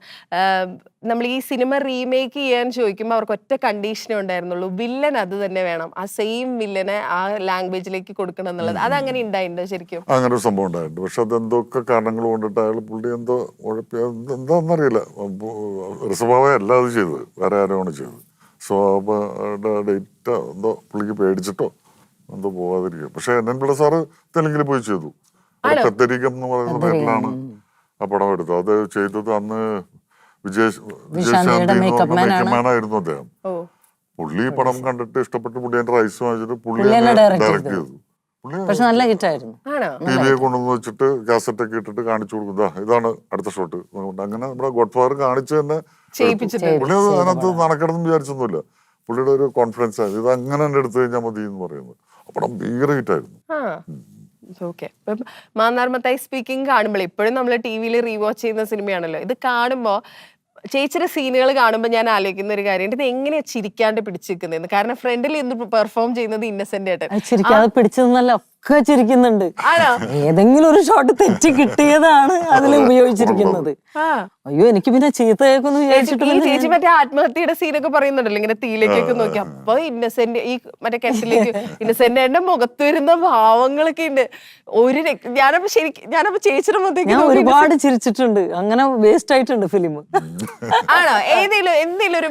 S4: നമ്മൾ ഈ സിനിമ റീമേക്ക് ചെയ്യാൻ ചോദിക്കുമ്പോൾ അവർക്ക് ഒറ്റ കണ്ടീഷനേ ഉണ്ടായിരുന്നുള്ളൂ, വില്ലൻ അത് തന്നെ വേണം, ആ സെയിം വില്ലനെ ആ ലാംഗ്വേജിലേക്ക് കൊടുക്കണം എന്നുള്ളത്. അതങ്ങനെ ഉണ്ടായിട്ടുണ്ടോ ശരിക്കും?
S2: അങ്ങനെ ഒരു സംഭവം ഉണ്ടായിട്ടുണ്ട്. പക്ഷെ അതെന്തൊക്കെ കാരണങ്ങൾ കൊണ്ടിട്ട് അയാൾ പുള്ളി എന്തോ എന്താന്നറിയില്ല, സ്വഭാവം അല്ല അത് ചെയ്തത്, വേറെ ആരോണ് ചെയ്തത്. സ്വഭാവ ഡേറ്റ് എന്തോ പുള്ളിക്ക് പേടിച്ചിട്ടോ എന്തോ പോവാതിരിക്കുക. പക്ഷെ എൻ പിള്ള സാറ് തെലുങ്കിൽ പോയി ചെയ്തു. കത്തരിക്കം എന്ന് പറയുന്ന പേരിലാണ് ആ പടം എടുത്തത്. അത് ചെയ്തത് അന്ന് വിജയശാന്തി മേക്കപ്പ്മാനായിരുന്നു അദ്ദേഹം. പുള്ളി പടം കണ്ടിട്ട് ഇഷ്ടപ്പെട്ട് പുള്ളി അതിന്റെ റൈസ് വാങ്ങിച്ചിട്ട് പുള്ളി ഡയറക്ട് ചെയ്തു.
S1: പക്ഷെ നല്ല ഹിറ്റായിരുന്നു.
S2: ടി വിയെ കൊണ്ടുവന്ന് വെച്ചിട്ട് കാസറ്റ് ഒക്കെ ഇട്ടിട്ട് കാണിച്ചു കൊടുക്കുക, ഇതാണ് അടുത്ത ഷോട്ട്. അങ്ങനെ നമ്മുടെ ഗോഡ് ഫാദർ കാണിച്ചു തന്നെ പുള്ളി അതിനകത്ത് നടക്കണമെന്ന് വിചാരിച്ചൊന്നുമില്ല. പുള്ളിയുടെ ഒരു കോൺഫിഡൻസ് ആയിരുന്നു, ഇത് അങ്ങനെ തന്നെ എടുത്തു കഴിഞ്ഞാൽ മതി എന്ന് പറയുന്നത്. പടം ഭീകര ഹിറ്റായിരുന്നു.
S4: ഓക്കെ. ഇപ്പം മാന്നാർമത്തായി സ്പീക്കിംഗ് കാണുമ്പോൾ ഇപ്പോഴും നമ്മൾ ടി വിയിൽ റീവാച്ച് ചെയ്യുന്ന സിനിമയാണല്ലോ. ഇത് കാണുമ്പോൾ ചേച്ചിയുടെ സീനുകൾ കാണുമ്പോൾ ഞാൻ ആലോചിക്കുന്ന ഒരു കാര്യം, ഇത് എങ്ങനെയാ ചിരിക്കാണ്ട് പിടിച്ചിരിക്കുന്നത്? കാരണം ഫ്രണ്ടിൽ ഇന്ന് പെർഫോം ചെയ്യുന്നത് ഇന്നസെന്റ് ആയിട്ട്
S1: ചിരിക്കാതെ പിടിച്ചതെന്നല്ല, ഒക്കെ ചിരിക്കുന്നുണ്ട്. ഏതെങ്കിലും ഒരു ഷോട്ട് തെറ്റി കിട്ടിയതാണ് അതിൽ ഉപയോഗിച്ചിരിക്കുന്നത്. അയ്യോ എനിക്ക് പിന്നെ ചീത്ത കേൾക്കുന്നു വിചാരിച്ചിട്ട്.
S4: ചേച്ചി മറ്റേ ആത്മഹത്യയുടെ സീനൊക്കെ പറയുന്നുണ്ടല്ലോ, ഇങ്ങനെ തീയിലേക്കൊക്കെ നോക്കി. അപ്പൊ ഇന്നസെന്റ് ഈ മറ്റേ കിണറ്റിലേക്ക് ഇന്നസെന്റിന്റെ മുഖത്ത് വരുന്ന ഭാവങ്ങളൊക്കെ ഉണ്ട്. ഞാനപ്പോ ചേച്ചിയുടെ മുഖത്തേക്ക്
S1: ഞാൻ ഒരുപാട് ചിരിച്ചിട്ടുണ്ട്. അങ്ങനെ വേസ്റ്റ് ആയിട്ടുണ്ട് ഫിലിം.
S4: ആണോ? എന്തെങ്കിലും ഒരു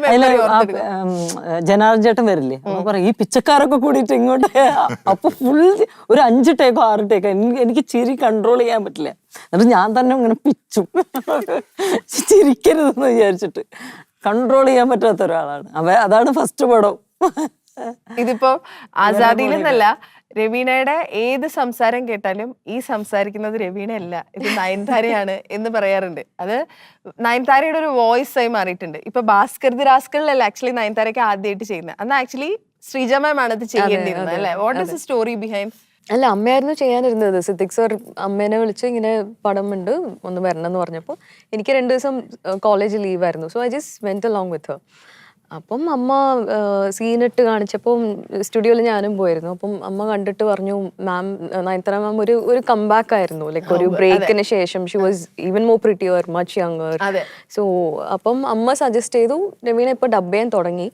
S1: ജനാർദ്ദൻ ചേട്ടൻ വരില്ലേ, അപ്പൊ പറയും ഈ പിച്ചക്കാരൊക്കെ കൂടിയിട്ട് ഇങ്ങോട്ട്. അപ്പൊ ഫുൾ ഒരു 5 ടേക്കോ 6 ടേക്കോ എനിക്ക് ചിരി കൺട്രോൾ ചെയ്യാൻ പറ്റില്ല. എന്നിട്ട് ഞാൻ തന്നെ ഇങ്ങനെ പിച്ചും, ചിരിക്കരുതെന്ന് വിചാരിച്ചിട്ട്. കൺട്രോൾ ചെയ്യാൻ പറ്റാത്ത ഒരാളാണ് അതാണ് ഫസ്റ്റ് പടം.
S4: ഇതിപ്പോ ആസാദിയിൽ നിന്നല്ല, രവീണയുടെ ഏത് സംസാരം കേട്ടാലും ഈ സംസാരിക്കുന്നത് രവീണയല്ല, ഇത് നയൻതാരയാണ് എന്ന് പറയാറുണ്ട്. അത് നയൻതാരയുടെ ഒരു വോയിസ് ആയി മാറിയിട്ടുണ്ട്. ഇപ്പൊ ഭാസ്കർ ദി റാസ്കലിലല്ല ആക്ച്വലി നയൻതാരയ്ക്ക് ആദ്യമായിട്ട് ചെയ്യുന്നത്. അന്ന് ആക്ച്വലി ശ്രീജ മാം ആണ് ഇത് ചെയ്യേണ്ടിയിരുന്നത് അല്ലെ? What is the story behind?
S5: അല്ല, അമ്മയായിരുന്നു ചെയ്യാനിരുന്നത്. സിദ്ദിഖ് സർ അമ്മേനെ വിളിച്ച് ഇങ്ങനെ പടം ഉണ്ട് ഒന്ന് വരണം എന്ന് പറഞ്ഞപ്പോൾ എനിക്ക് 2 ദിവസം കോളേജ് ലീവായിരുന്നു. So I just went along with her. അപ്പം അമ്മ സീനിട്ട് കാണിച്ചപ്പോൾ സ്റ്റുഡിയോയിൽ ഞാനും പോയിരുന്നു. അപ്പം അമ്മ കണ്ടിട്ട് പറഞ്ഞു, മാം നയൻതാര മാം ഒരു കംബാക്ക് ആയിരുന്നു, ലൈക്ക് ഒരു ബ്രേക്കിന് ശേഷം. She was even more prettier, much younger. So അപ്പം അമ്മ സജസ്റ്റ് ചെയ്തു രവീണ ഇപ്പോൾ ഡബ് ചെയ്യാൻ തുടങ്ങി,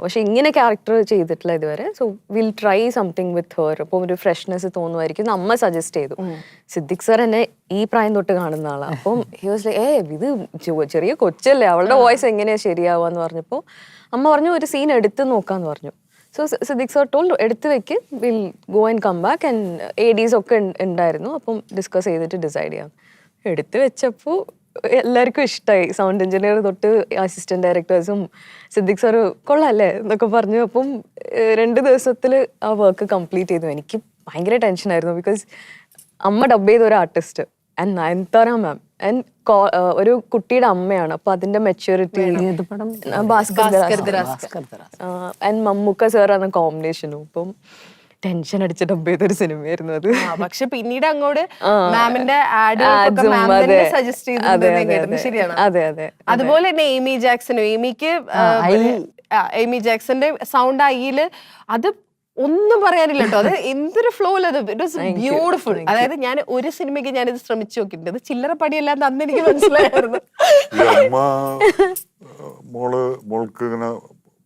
S5: പക്ഷെ ഇങ്ങനെ ക്യാരക്ടർ ചെയ്തിട്ടില്ല ഇതുവരെ. So will try something with her. അപ്പോൾ ഒരു ഫ്രഷ്നെസ് തോന്നുമായിരിക്കും അമ്മ സജസ്റ്റ് ചെയ്തു. സിദ്ദിഖ് സർ എന്നെ ഈ പ്രായം തൊട്ട് കാണുന്ന ആളാണ്. അപ്പം ഹി വാസ് ലൈക്ക് ഇത് ചെറിയ കൊച്ചല്ലേ, അവളുടെ വോയിസ് എങ്ങനെയാ ശരിയാവാന്ന് പറഞ്ഞപ്പോൾ അമ്മ പറഞ്ഞു ഒരു സീൻ എടുത്ത് നോക്കാന്ന് പറഞ്ഞു. സോ സിദ്ദിഖ് സർ ടോൾ എടുത്ത് വെക്ക്, will go and come back. And ADs ഒക്കെ ഉണ്ടായിരുന്നു. അപ്പം ഡിസ്കസ് ചെയ്തിട്ട് ഡിസൈഡ് ചെയ്യാം. എടുത്ത് വെച്ചപ്പോൾ എല്ലാവർക്കും ഇഷ്ടമായി. സൗണ്ട് എഞ്ചിനീയർ തൊട്ട് അസിസ്റ്റന്റ് ഡയറക്ടേഴ്സും സിദ്ദിഖ് സാറ് കൊള്ളാല്ലേ എന്നൊക്കെ പറഞ്ഞു. അപ്പം 2 ദിവസത്തിൽ ആ വർക്ക് കംപ്ലീറ്റ് ചെയ്തു. എനിക്ക് ഭയങ്കര ടെൻഷനായിരുന്നു, ബിക്കോസ് അമ്മ ഡബ് ചെയ്ത ഒരു artist and Nayanthara ma'am and ഒരു കുട്ടിയുടെ അമ്മയാണ്. അപ്പൊ അതിന്റെ മെച്യൂരിറ്റി ഭാസ്കർ ആൻഡ് മമ്മൂക്ക സാറാണ് കോമ്പിനേഷനും. അപ്പം ടെൻഷൻ അടിച്ച് ഡബ് ചെയ്തൊരു സിനിമയായിരുന്നു അത്.
S4: പക്ഷെ പിന്നീട് അങ്ങോട്ട് മാമിന്റെ സജസ്റ്റ് ചെയ്തു. ശരിയാണ്.
S5: അതെ അതെ. അതുപോലെ
S4: തന്നെ എമി ജാക്സനും, എമി ജാക്സന്റെ സൗണ്ട് ഐയില് അത് ഒന്നും പറയാനില്ല കേട്ടോ. അത് എന്തൊരു ഫ്ലോയിൽ അത് ഇറ്റ് വാസ് ബ്യൂട്ടിഫുൾ. അതായത് ഞാൻ ഒരു സിനിമയ്ക്ക് ഞാനിത് ശ്രമിച്ചു നോക്കിയിട്ടുണ്ട്. അത് ചില്ലറ പടിയല്ലാന്ന് അന്ന് എനിക്ക് മനസ്സിലായിരുന്നു.
S2: മോൾക്ക് ഇങ്ങനെ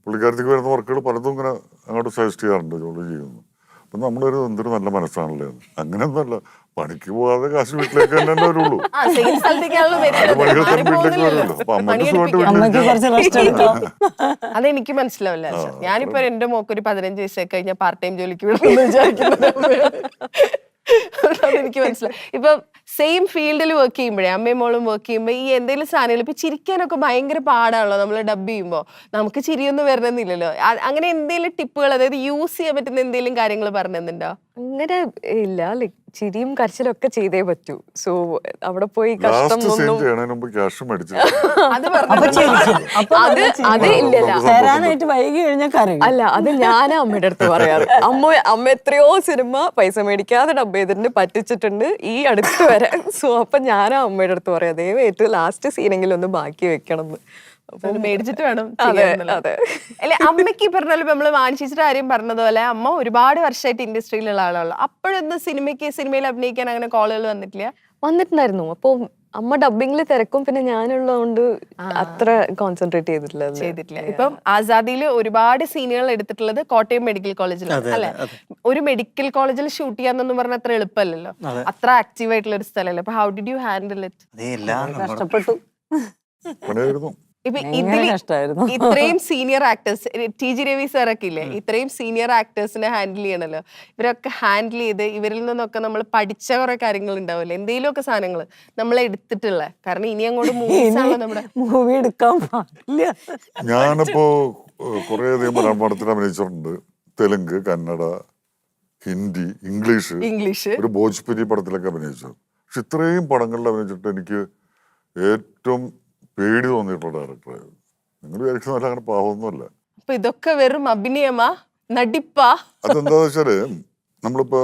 S2: പുള്ളിക്കാരത്തേക്ക് വരുന്ന വർക്കുകൾ പലതും ഇങ്ങനെ അങ്ങോട്ട് സജസ്റ്റ് ചെയ്യാറുണ്ട്, ജോലി ചെയ്യുന്നു. അപ്പൊ നമ്മളൊരു എന്തൊരു നല്ല മനസ്സാണല്ലേ. അങ്ങനെയൊന്നുമല്ല, പണിക്ക് പോകാതെ കാശ് വീട്ടിലേക്ക് തന്നെ വരുള്ളൂ. വീട്ടിലേക്ക് വരുമല്ലോ. അപ്പൊ
S4: അതെനിക്ക് മനസ്സിലാവില്ല. ഞാനിപ്പോ എന്റെ മോക്ക് ഒരു 15 വയസ്സൊക്കെ കഴിഞ്ഞാൽ പാർട്ട് ടൈം ജോലിക്ക് വിടണമെന്ന് വിചാരിക്കുന്നത്. അതെനിക്ക് മനസ്സിലായി. ഇപ്പൊ സെയിം ഫീൽഡിൽ വർക്ക് ചെയ്യുമ്പോഴേ, അമ്മയും മോളും വർക്ക് ചെയ്യുമ്പോൾ ഈ എന്തെങ്കിലും സാധനങ്ങൾ ഇപ്പൊ ചിരിക്കാനൊക്കെ ഭയങ്കര പാടാണല്ലോ നമ്മൾ ഡബ് ചെയ്യുമ്പോൾ. നമുക്ക് ചിരിയൊന്നും വരണമെന്നില്ലല്ലോ. അങ്ങനെ എന്തെങ്കിലും ടിപ്പുകൾ, അതായത് യൂസ് ചെയ്യാൻ പറ്റുന്ന എന്തെങ്കിലും കാര്യങ്ങൾ പറഞ്ഞിട്ടുണ്ടോ?
S5: അങ്ങനെ ഇല്ല, ലൈക് ചിരിയും കരച്ചിലും ഒക്കെ ചെയ്തേ പറ്റൂ. സോ അവിടെ പോയി കഷ്ടം ഒന്നും അല്ല, അത് ഞാനാ അമ്മയുടെ അടുത്ത് പറയാറ്. അമ്മ എത്രയോ സിനിമ പൈസ മേടിക്കാതെ ഡബ് ചെയ്തിട്ടുണ്ട്, പറ്റിച്ചിട്ടുണ്ട് ഈ അടുത്ത് വരെ. സോ അപ്പൊ ഞാനാ അമ്മയുടെ അടുത്ത് പറയാം, ദയവ് ഏറ്റവും ലാസ്റ്റ് സീനെങ്കിലും ഒന്ന് ബാക്കി വെക്കണം എന്ന്.
S4: മേടിച്ചിട്ട് വേണം. അല്ലെ, അമ്മയ്ക്ക് പറഞ്ഞാലും നമ്മള് മാനസിച്ചിട്ട് കാര്യം പറഞ്ഞതുപോലെ അമ്മ ഒരുപാട് വർഷമായിട്ട് ഇൻഡസ്ട്രിയിലുള്ള ആളാണല്ലോ. അപ്പോഴൊന്നും സിനിമയിൽ അഭിനയിക്കാൻ അങ്ങനെ കോളുകൾ
S5: വന്നിട്ടുണ്ടായിരുന്നു. അപ്പൊ അമ്മ ഡബിങ്ങിൽ തിരക്കും, പിന്നെ ഞാനുള്ളതുകൊണ്ട് അത്ര കോൺസെൻട്രേറ്റ് ചെയ്തിട്ടില്ല.
S4: ഇപ്പം ആസാദിയിൽ ഒരുപാട് സീനുകൾ എടുത്തിട്ടുള്ളത് കോട്ടയം മെഡിക്കൽ കോളേജിലാണ് അല്ലെ? ഒരു മെഡിക്കൽ കോളേജിൽ ഷൂട്ട് ചെയ്യാന്നൊന്നും പറഞ്ഞ അത്ര എളുപ്പമല്ലല്ലോ, അത്ര ആക്റ്റീവ് ആയിട്ടുള്ള ഒരു സ്ഥലമല്ലേ. അപ്പൊ how did you handle it?
S1: കഷ്ടപ്പെട്ടു.
S4: ഇപ്പൊ ഇതിൽ ഇത്രയും സീനിയർ ആക്ടേഴ്സ്, TG രവി സാറൊക്കെ ഇല്ലേ, ഇത്രയും സീനിയർ ആക്ടേഴ്സിനെ ഹാൻഡിൽ ചെയ്യണല്ലോ. ഇവരൊക്കെ ഹാൻഡിൽ ചെയ്ത് ഇവരിൽ നിന്നൊക്കെ നമ്മൾ പഠിച്ച കുറെ കാര്യങ്ങൾ ഉണ്ടാവില്ലേ, എന്തെങ്കിലുമൊക്കെ സാധനങ്ങൾ നമ്മൾ എടുത്തിട്ടുള്ള. കാരണം ഇനി അങ്ങോട്ട്
S1: മൂവി എടുക്കാൻ പാടില്ല.
S2: ഞാനിപ്പോ കുറേയധികം മലയാള പടത്തിൽ അഭിനയിച്ചിട്ടുണ്ട്. തെലുങ്ക്, കന്നഡ, ഹിന്ദി, ഇംഗ്ലീഷ്, ഒരു ഭോജ്പുരി പടത്തിലൊക്കെ അഭിനയിച്ചു. പക്ഷെ ഇത്രയും പടങ്ങളിൽ അഭിനയിച്ചിട്ട് എനിക്ക് ഏറ്റവും പേടി തോന്നിയിട്ടുള്ള ഡയറക്ടറായിരുന്നു. നിങ്ങൾ വിചാരിക്കുന്ന അങ്ങനെ പാവമൊന്നുമല്ല.
S4: അപ്പൊ ഇതൊക്കെ വെറും അഭിനയമാ, നടിപ്പാ?
S2: അതെന്താന്ന് വെച്ചാല് നമ്മളിപ്പോ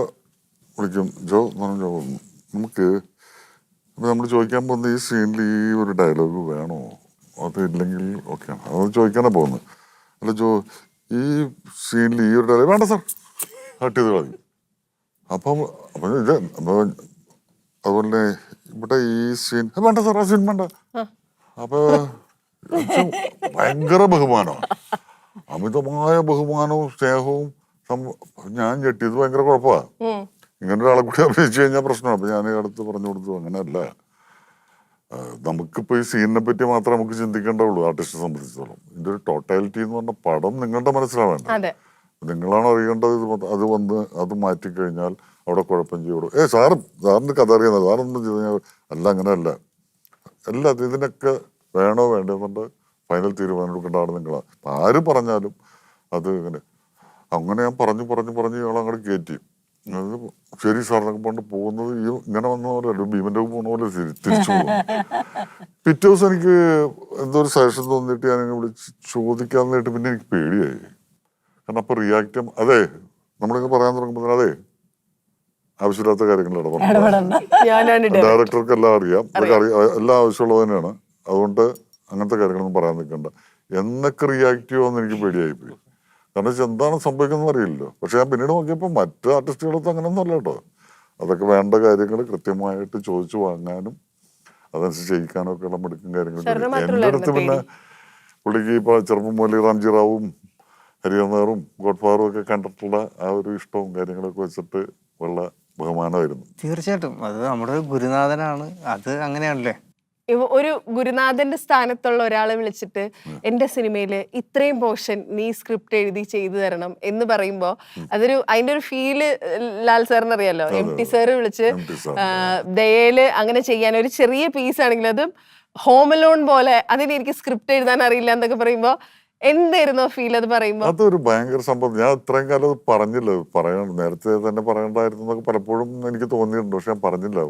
S2: വിളിക്കും ജോ നമുക്ക് നമ്മൾ ചോദിക്കാൻ പോകുന്ന ഈ സീനിൽ ഈ ഒരു ഡയലോഗ് വേണോ, അത് ഇല്ലെങ്കിൽ ഓക്കെയാണ്, അത് ചോദിക്കാനാ പോകുന്നത്. അല്ല ജോ, ഈ സീനിൽ ഈ ഒരു ഡയലോഗ് വേണ്ട സാർ, കട്ട് ചെയ്ത് കളയും. അപ്പം ഇത് അതുപോലെ ഇവിടെ ഈ സീൻ വേണ്ട സാർ, ആ സീൻ വേണ്ട. അപ്പൊ ഭയങ്കര ബഹുമാനമാണ്, അമിതമായ ബഹുമാനവും സ്നേഹവും. ഞാൻ ഞെട്ടിയത് ഭയങ്കര കുഴപ്പമാണ്. ഇങ്ങനെ ഒരാളെ കൂടി അഭിനയിച്ചു കഴിഞ്ഞാൽ പ്രശ്നമാണ്. അപ്പൊ ഞാൻ അടുത്ത് പറഞ്ഞു കൊടുത്തു, അങ്ങനെയല്ല, നമുക്കിപ്പോ ഈ സീനിനെ പറ്റി മാത്രമേ നമുക്ക് ചിന്തിക്കേണ്ടുള്ളൂ. ആർട്ടിസ്റ്റിനെ സംബന്ധിച്ചിടത്തോളം ഇതിന്റെ ഒരു ടോട്ടാലിറ്റി എന്ന് പറഞ്ഞ പടം നിങ്ങളുടെ മനസ്സിലാവേണ്ട, നിങ്ങളാണ് അറിയേണ്ടത്. അത് മാറ്റിക്കഴിഞ്ഞാൽ അവിടെ കുഴപ്പം ചെയ്യോളൂ. സാറിന് കഥ അറിയുന്നത്, സാറൊന്നും ചെയ്ത് കഴിഞ്ഞാൽ അല്ല, അങ്ങനെയല്ല. അല്ല, ഇതിനൊക്കെ വേണോ വേണ്ടെന്നുണ്ട് ഫൈനൽ തീരുമാനം എടുക്കേണ്ട ആൾ നിങ്ങളാണ്. ആര് പറഞ്ഞാലും അത് ഇങ്ങനെ അങ്ങനെ ഞാൻ പറഞ്ഞു ഇയാൾ അങ്ങോട്ട് കയറ്റി. അത് ശരി സാർ എന്നൊക്കെ പറഞ്ഞിട്ട് പോകുന്നത് ഈ ഇങ്ങനെ വന്ന പോലെ ഒരു ഭീമന്റെ പോകുന്ന പോലെ തിരിച്ചു പോകും. പിറ്റേ ദിവസം എനിക്ക് എന്തോ ഒരു സജഷൻ തോന്നിയിട്ട് ഞാൻ വിളിച്ച് ചോദിക്കാന്നിട്ട് പിന്നെ എനിക്ക് പേടിയായി. കാരണം അപ്പൊ റിയാക്ട് ചെയ്യാൻ അതെ നമ്മളിങ്ങനെ പറയാൻ തുടങ്ങുമ്പോൾ അതെ ആവശ്യമില്ലാത്ത കാര്യങ്ങൾ ഡയറക്ടർക്ക് എല്ലാം അറിയാം, എല്ലാം ആവശ്യമുള്ളത് തന്നെയാണ്. അതുകൊണ്ട് അങ്ങനത്തെ കാര്യങ്ങളൊന്നും പറയാൻ നിൽക്കണ്ട എന്നൊക്കെ റിയാക്ട് ചെയ്യുമെന്ന് എനിക്ക് പേടിയായിപ്പോയി. കാരണം വെച്ചാൽ എന്താണ് സംഭവിക്കുന്നത് അറിയില്ലല്ലോ. പക്ഷെ ഞാൻ പിന്നീട് നോക്കിയപ്പോൾ മറ്റു ആർട്ടിസ്റ്റുകളൊന്നും അങ്ങനെയൊന്നും അല്ല കേട്ടോ. അതൊക്കെ വേണ്ട കാര്യങ്ങൾ കൃത്യമായിട്ട് ചോദിച്ചു വാങ്ങാനും അതനുസരിച്ച് ചെയ്യിക്കാനും ഒക്കെ ഉള്ള മിടുക്കും കാര്യങ്ങളും. എൻ്റെ അടുത്ത് പിന്നെ പുള്ളിക്ക് ഇപ്പൊ ചെറുപ്പം മുതൽ റാംജി റാവും ഹരിവന്നറും ഗോഡ് ഫാദറും ഒക്കെ കണ്ടിട്ടുള്ള ആ ഒരു ഇഷ്ടവും കാര്യങ്ങളൊക്കെ വെച്ചിട്ട് ഉള്ള ബഹുമാനമായിരുന്നു.
S3: തീർച്ചയായിട്ടും അത് നമ്മുടെ ഒരു ഗുരുനാഥനാണ്. അത് അങ്ങനെയാണല്ലേ.
S4: ഒരു ഗുരുനാഥന്റെ സ്ഥാനത്തുള്ള ഒരാളെ വിളിച്ചിട്ട് എന്റെ സിനിമയില് ഇത്രയും പോർഷൻ നീ സ്ക്രിപ്റ്റ് എഴുതി ചെയ്തു തരണം എന്ന് പറയുമ്പോ അതിന്റെ ഒരു ഫീല് ലാൽ സാറിന് അറിയാലോ. MT സാറ് വിളിച്ച് ദയയില് അങ്ങനെ ചെയ്യാൻ ഒരു ചെറിയ പീസ് ആണെങ്കിലും അത് ഹോം അലോൺ പോലെ അതിന് എനിക്ക് സ്ക്രിപ്റ്റ് എഴുതാൻ അറിയില്ല എന്നൊക്കെ പറയുമ്പോ എന്തായിരുന്നു ഫീൽ അത് പറയുമ്പോ?
S2: അതൊരു ഭയങ്കര സംഭവം. ഞാൻ ഇത്രയും കാലം അത് പറഞ്ഞില്ല. നേരത്തെ തന്നെ പറയണ്ടായിരുന്നു എന്നൊക്കെ പലപ്പോഴും എനിക്ക് തോന്നിയിട്ടുണ്ട്. പക്ഷെ ഞാൻ പറഞ്ഞില്ല.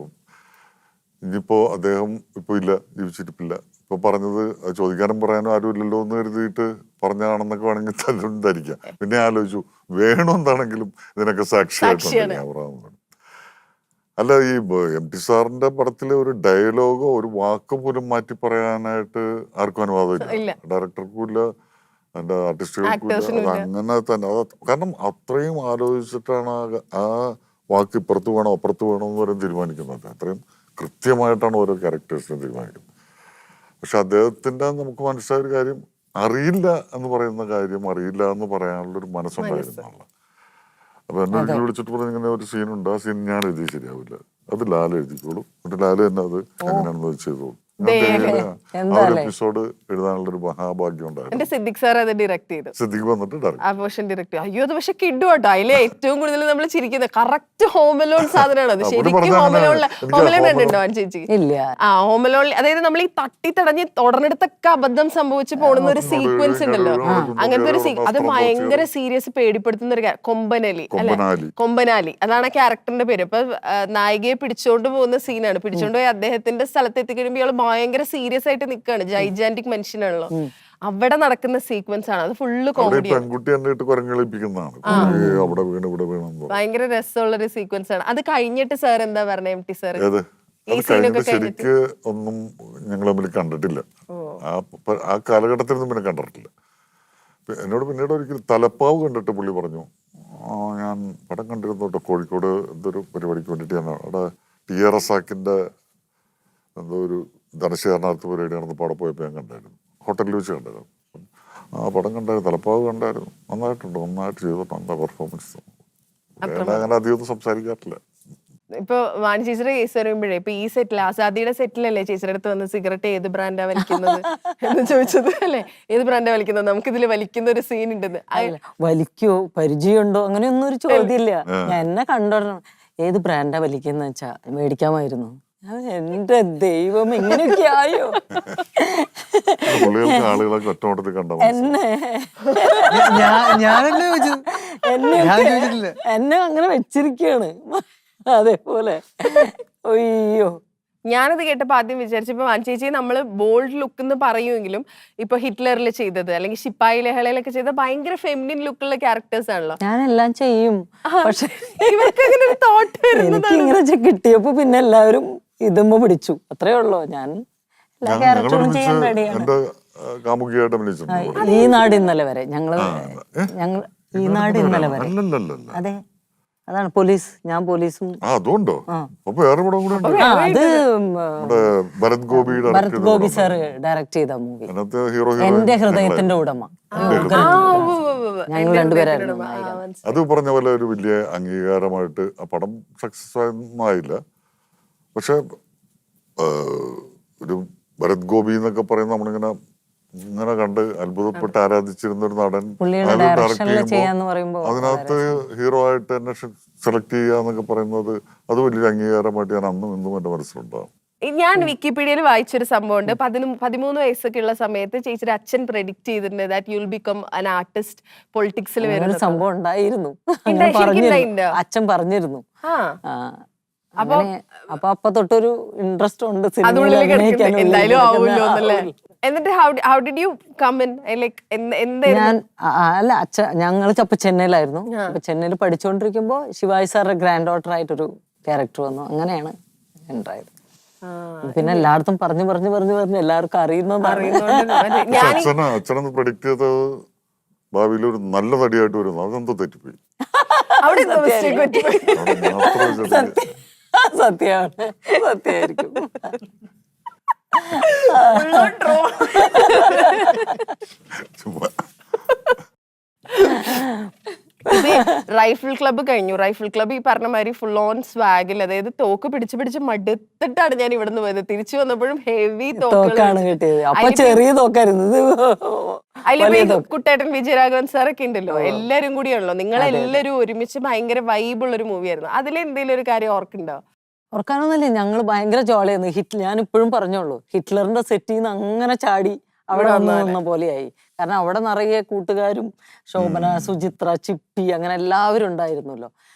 S2: ഇനിയിപ്പോ അദ്ദേഹം ഇപ്പൊ ഇല്ല, ജീവിച്ചിരിപ്പില്ല. ഇപ്പൊ പറഞ്ഞത് ചോദിക്കാനും പറയാനും ആരും ഇല്ലല്ലോ എന്ന് കരുതിയിട്ട് പറഞ്ഞാണെന്നൊക്കെ വേണമെങ്കിൽ തല്ലും ധരിക്കാം. പിന്നെ ആലോചിച്ചു വേണു എന്താണെങ്കിലും ഇതിനൊക്കെ സാക്ഷിയായിട്ടുണ്ട്. അല്ല ഈ MT സാറിന്റെ പടത്തിലെ ഒരു ഡയലോഗോ ഒരു വാക്ക് പോലും മാറ്റി പറയാനായിട്ട് ആർക്കും അനുവാദമില്ല. ഡയറക്ടർക്കും ഇല്ല, അതിന്റെ ആർട്ടിസ്റ്റുകൾക്കും ഇല്ല. അത് അങ്ങനെ തന്നെ കാരണം അത്രയും ആലോചിച്ചിട്ടാണ് ആ വാക്ക് ഇപ്പുറത്ത് വേണോ അപ്പുറത്ത് വേണോ എന്ന് വരെ തീരുമാനിക്കുന്നത്. അത്രയും കൃത്യമായിട്ടാണ് ഓരോ ക്യാരക്ടേഴ്സിനെ തീരുമാനിക്കുന്നത്. പക്ഷെ അദ്ദേഹത്തിന്റെ നമുക്ക് മനസ്സിലായ ഒരു കാര്യം അറിയില്ല എന്ന് പറയുന്ന കാര്യം അറിയില്ല എന്ന് പറയാനുള്ള ഒരു മനസ്സുണ്ടായിരുന്നുള്ള. അപ്പൊ എന്നെ ഒരിക്കൽ വിളിച്ചിട്ട് പറഞ്ഞ ഇങ്ങനെ ഒരു സീനുണ്ട്, ആ സീൻ ഞാൻ എഴുതി ശരിയാവില്ല, അത് ലാൽ എഴുതിക്കോളൂ, എന്നിട്ട് ലാൽ തന്നെ അത് എങ്ങനെയാണെന്ന് ചെയ്തോളൂ. എപ്പിസോഡ് എഴുതാനുള്ള ഒരു മഹാഭാഗ്യം ഉണ്ടായിരുന്നു.
S4: സിദ്ദിഖ് സാർ അത് ഡയറക്ട് ചെയ്തു.
S2: സിദ്ദിഖ് വന്നിട്ട്
S4: ആ പോർഷൻ ഡയറക്ട്. അയ്യോ അത് പക്ഷെ കിഡു കേട്ടോ. അതിലെ ഏറ്റവും കൂടുതൽ നമ്മൾ ചിരിക്കുന്നത് കറക്റ്റ് ഹോമലോൺ സാധനമാണ് അത്. ശരിക്കും ഹോമലോൺ കണ്ടിട്ടുണ്ടോ ചേച്ചി? ആ ഹോമലോൺ, അതായത് നമ്മൾ ഈ തട്ടി തടഞ്ഞ് തുടർന്നിടത്തൊക്കെ അബദ്ധം സംഭവിച്ചു പോകുന്ന ഒരു സീക്വൻസ് ഉണ്ടല്ലോ, അങ്ങനത്തെ ഒരു അത് ഭയങ്കര സീരിയസ് പേടിപ്പെടുത്തുന്ന ഒരു കൊമ്പനാലി അല്ലെ, കൊമ്പനാലി അതാണ് ക്യാരക്ടറിന്റെ പേര്. അപ്പൊ നായികയെ പിടിച്ചോണ്ട് പോകുന്ന സീനാണ്. പിടിച്ചോണ്ട് പോയി അദ്ദേഹത്തിന്റെ സ്ഥലത്ത് എത്തിക്കഴിയുമ്പോൾ ഇയാൾ ഭയങ്കര സീരിയസ് ആയിട്ട് നിൽക്കുകയാണ്. ജൈജാന്റിക് മനുഷ്യനാണല്ലോ. അവിടെ നടക്കുന്ന സീക്വൻസ് ആണ് അത്. ഫുള്ള് കോമഡി, ഭയങ്കര രസമുള്ള ഒരു സീക്വൻസ് ആണ്. അത് കഴിഞ്ഞിട്ട് സാർ എന്താ പറഞ്ഞ MT സാർ?
S2: ശരിക്ക് ഒന്നും ഞങ്ങൾ തമ്മിൽ കണ്ടിട്ടില്ല. ആ കാലഘട്ടത്തിലൊന്നും പിന്നെ കണ്ടിട്ടില്ല. എന്നോട് പിന്നീട് ഒരിക്കലും തലപ്പാവ് കണ്ടിട്ട് പുള്ളി പറഞ്ഞു, ഞാൻ പടം കണ്ടിരുന്നു കേട്ടോ, കോഴിക്കോട് എന്തൊരു പരിപാടിക്ക് വേണ്ടിയിട്ട് ഞാൻ അവിടെ TRS ആക്കിന്റെ എന്തോ ഒരു ധനശേഖരണാർത്ഥ പരിപാടി നടന്നപ്പോൾ അവിടെ പോയപ്പോൾ ഞാൻ കണ്ടായിരുന്നു, ഹോട്ടലിൽ വെച്ച് കണ്ടായിരുന്നു. ആ പടം കണ്ടായിരുന്നു, തലപ്പാവ് കണ്ടായിരുന്നു, നന്നായിട്ടുണ്ട്, നന്നായിട്ട് ചെയ്തിട്ടുണ്ട്, എന്താ പെർഫോമൻസ്. അങ്ങനെ അധികം സംസാരിക്കാറില്ല.
S4: ഇപ്പൊ വാണി ചേച്ചിയുടെ കേസ് വരുമ്പോഴേ ഇപ്പൊ ഈ സെറ്റിൽ ആസാദിയുടെ സെറ്റിലല്ലേ ചേച്ചിയുടെ അടുത്ത് വന്ന് സിഗരറ്റ് ഏത് ബ്രാൻഡാ വലിക്കുന്നത് എന്ന് ചോദിച്ചത് അല്ലെ? ഏത് ബ്രാൻഡാ വലിക്കുന്നത്, നമുക്ക് ഇതിൽ വലിക്കുന്ന ഒരു സീൻ ഉണ്ടെന്ന്.
S1: വലിക്കോ പരിചയമുണ്ടോ അങ്ങനെയൊന്നും ഒരു ചോദ്യമില്ല. ഞാൻ എന്നെ കണ്ടോടണം ഏത് ബ്രാൻഡാ വലിക്കുന്ന വെച്ചാ മേടിക്കാമായിരുന്നു. എന്റെ ദൈവം ഇങ്ങനെയൊക്കെ ആയോ? എന്നെ അങ്ങനെ വെച്ചിരിക്കാണ് അതേപോലെ. അയ്യോ,
S4: ഞാനത് കേട്ടപ്പോ ആദ്യം വിചാരിച്ചപ്പോ ചേച്ചി നമ്മള് ബോൾഡ് ലുക്ക് എന്ന് പറയുമെങ്കിലും ഇപ്പൊ ഹിറ്റ്ലറിൽ ചെയ്തത് അല്ലെങ്കിൽ ശിപ്പായി ലഹളയിലൊക്കെ ചെയ്ത ഭയങ്കര ഫെമിനിൻ ലുക്കുള്ള ക്യാരക്ടേഴ്സ് ആണല്ലോ.
S1: ഞാനെല്ലാം ചെയ്യും, പക്ഷെ
S4: ഇവർക്ക് അങ്ങനെ ഒരു തോട്ട് വരുന്നത്
S1: ഇങ്ങനെ കിട്ടിയപ്പോ പിന്നെ എല്ലാവരും ഇതുമ്പോ പിടിച്ചു, അത്രേ ഉള്ളൂ. ഞാൻ എല്ലാ ക്യാരക്ടറും ചെയ്യാൻ റെഡിയാണ്. ഈ നാട് ഇന്നലെ വരെ ഞങ്ങൾ ഈ നാട് ഇന്നലെ വരെ അതെ, അതാണ് പോലീസ്. ഞാൻ പോലീസും.
S2: അതുകൊണ്ടോ?
S1: അത് ഭരത് ഗോപി സാർ ഡയറക്ട് ചെയ്ത മൂവി എന്റെ ഹൃദയത്തിന്റെ ഉടമ. ഞങ്ങൾ രണ്ടുപേരായിരുന്നു.
S2: അത് പറഞ്ഞ പോലെ ഒരു വലിയ അംഗീകാരമായിട്ട് ആ പടം സക്സസ് ആയില്ല. പക്ഷെ ഒരു ഭരത് ഗോപി എന്നൊക്കെ പറയുന്ന നമ്മളിങ്ങനെ ഇങ്ങനെ കണ്ട് അത്ഭുതപ്പെട്ട് ആരാധിച്ചിരുന്ന ഒരു നടൻ അതിനകത്ത് ഹീറോ ആയിട്ട് എന്നെ സെലക്ട് ചെയ്യാന്നൊക്കെ പറയുന്നത് അത് വലിയൊരു അംഗീകാരമായിട്ട് ഞാൻ അന്നും ഇന്നും എന്റെ മനസ്സിലുണ്ടാവും.
S4: ഞാൻ വിക്കിപീഡിയയിൽ വായിച്ചൊരു സംഭവമുണ്ട്. 13 വയസ്സൊക്കെ ഉള്ള സമയത്ത് ചേച്ചിയുടെ അച്ഛൻ പ്രെഡിക്റ്റ് ചെയ്തിട്ടുണ്ട് that you will become an artist, പൊളിറ്റിക്സിൽ
S1: ഒരു
S4: വരുന്നത്.
S1: സംഭവം ഉണ്ടായിരുന്നു.
S4: ശരിക്കും
S1: പറഞ്ഞിരുന്നു,
S4: ഉണ്ടായിട്ടുണ്ടോ?
S1: അച്ഛൻ പറഞ്ഞിരുന്നു.
S4: ആ
S1: അങ്ങനെ അപ്പൊ തൊട്ടൊരു ഇൻട്രസ്റ്റ് ഉണ്ട് സിനിമയിൽ
S4: അതുള്ളിൽ
S1: അഭിനയിക്കാനും
S4: കിടക്കുന്നത് എന്തായാലും ആവുമല്ലോ
S1: ആ,
S4: എന്നല്ലേ. എന്നിട്ട് how did you come in, like എന്തായിരുന്നു?
S1: ഞാൻ അല്ല ഞങ്ങൾ അപ്പൊ ചെന്നൈയിലായിരുന്നു. അപ്പൊ ചെന്നൈയിൽ പഠിച്ചുകൊണ്ടിരിക്കുമ്പോ ശിവാജി സാറിന്റെ ഗ്രാൻഡ് ഡോട്ടർ ആയിട്ടൊരു ക്യാരക്ടർ വന്നു. അങ്ങനെയാണ് ഉണ്ടായത്. പിന്നെ എല്ലായിടത്തും പറഞ്ഞു എല്ലാവർക്കും അറിയുന്നതാണ്.
S2: അച്ഛനൊന്ന് പ്രഡിക്ട് ചെയ്തത് ഭാവിയിൽ ഒരു നല്ല നടിയായിട്ട് വരുന്നു. അതെന്തോ തെറ്റിപ്പോയി.
S4: അവിടെ എന്തോ mistake പറ്റിപ്പോയി.
S2: അവിടെ മാത്രം
S1: സത്യമാണ്, സത്യമായിരിക്കും.
S4: Full-on troll.
S2: ചുമ്മാ.
S4: റൈഫിൾ ക്ലബ്ബ് കഴിഞ്ഞു. റൈഫിൾ ക്ലബ്ബ് ഈ പറഞ്ഞ മാതിരി ഫുൾ ഓൺ സ്വാഗിൽ, അതായത് തോക്ക് പിടിച്ച് മടുത്തിട്ടാണ് ഞാൻ ഇവിടെ നിന്ന് പോയത്. തിരിച്ചു വന്നപ്പോഴും ഹെവി
S1: തോക്കാണ് കിട്ടിയത്. അപ്പൊ ചെറിയ തോക്കായിരുന്നു ഇത്.
S4: അതിലിപ്പോ കുട്ടേട്ടൻ, വിജയരാഘവൻ സാറൊക്കെ ഉണ്ടല്ലോ, എല്ലാരും കൂടിയാണല്ലോ. നിങ്ങളെല്ലാരും ഒരുമിച്ച് ഭയങ്കര വൈബുള്ള ഒരു മൂവിയായിരുന്നു. അതിലെന്തെങ്കിലും ഒരു കാര്യം ഓർക്കുണ്ടോ?
S1: ഓർക്കാനൊന്നല്ലേ, ഞങ്ങള് ഭയങ്കര ജോളിയായിരുന്നു. ഞാൻ ഇപ്പോഴും പറഞ്ഞോളൂ, ഹിറ്റ്ലറിന്റെ സെറ്റിൽ നിന്ന് അങ്ങനെ ചാടി അവിടെ വന്ന പോലെയായി. കാരണം അവിടെ നിറയെ കൂട്ടുകാരും, ശോഭന, സുചിത്ര, ചിപ്പി, അങ്ങനെ എല്ലാവരും ഉണ്ടായിരുന്നല്ലോ.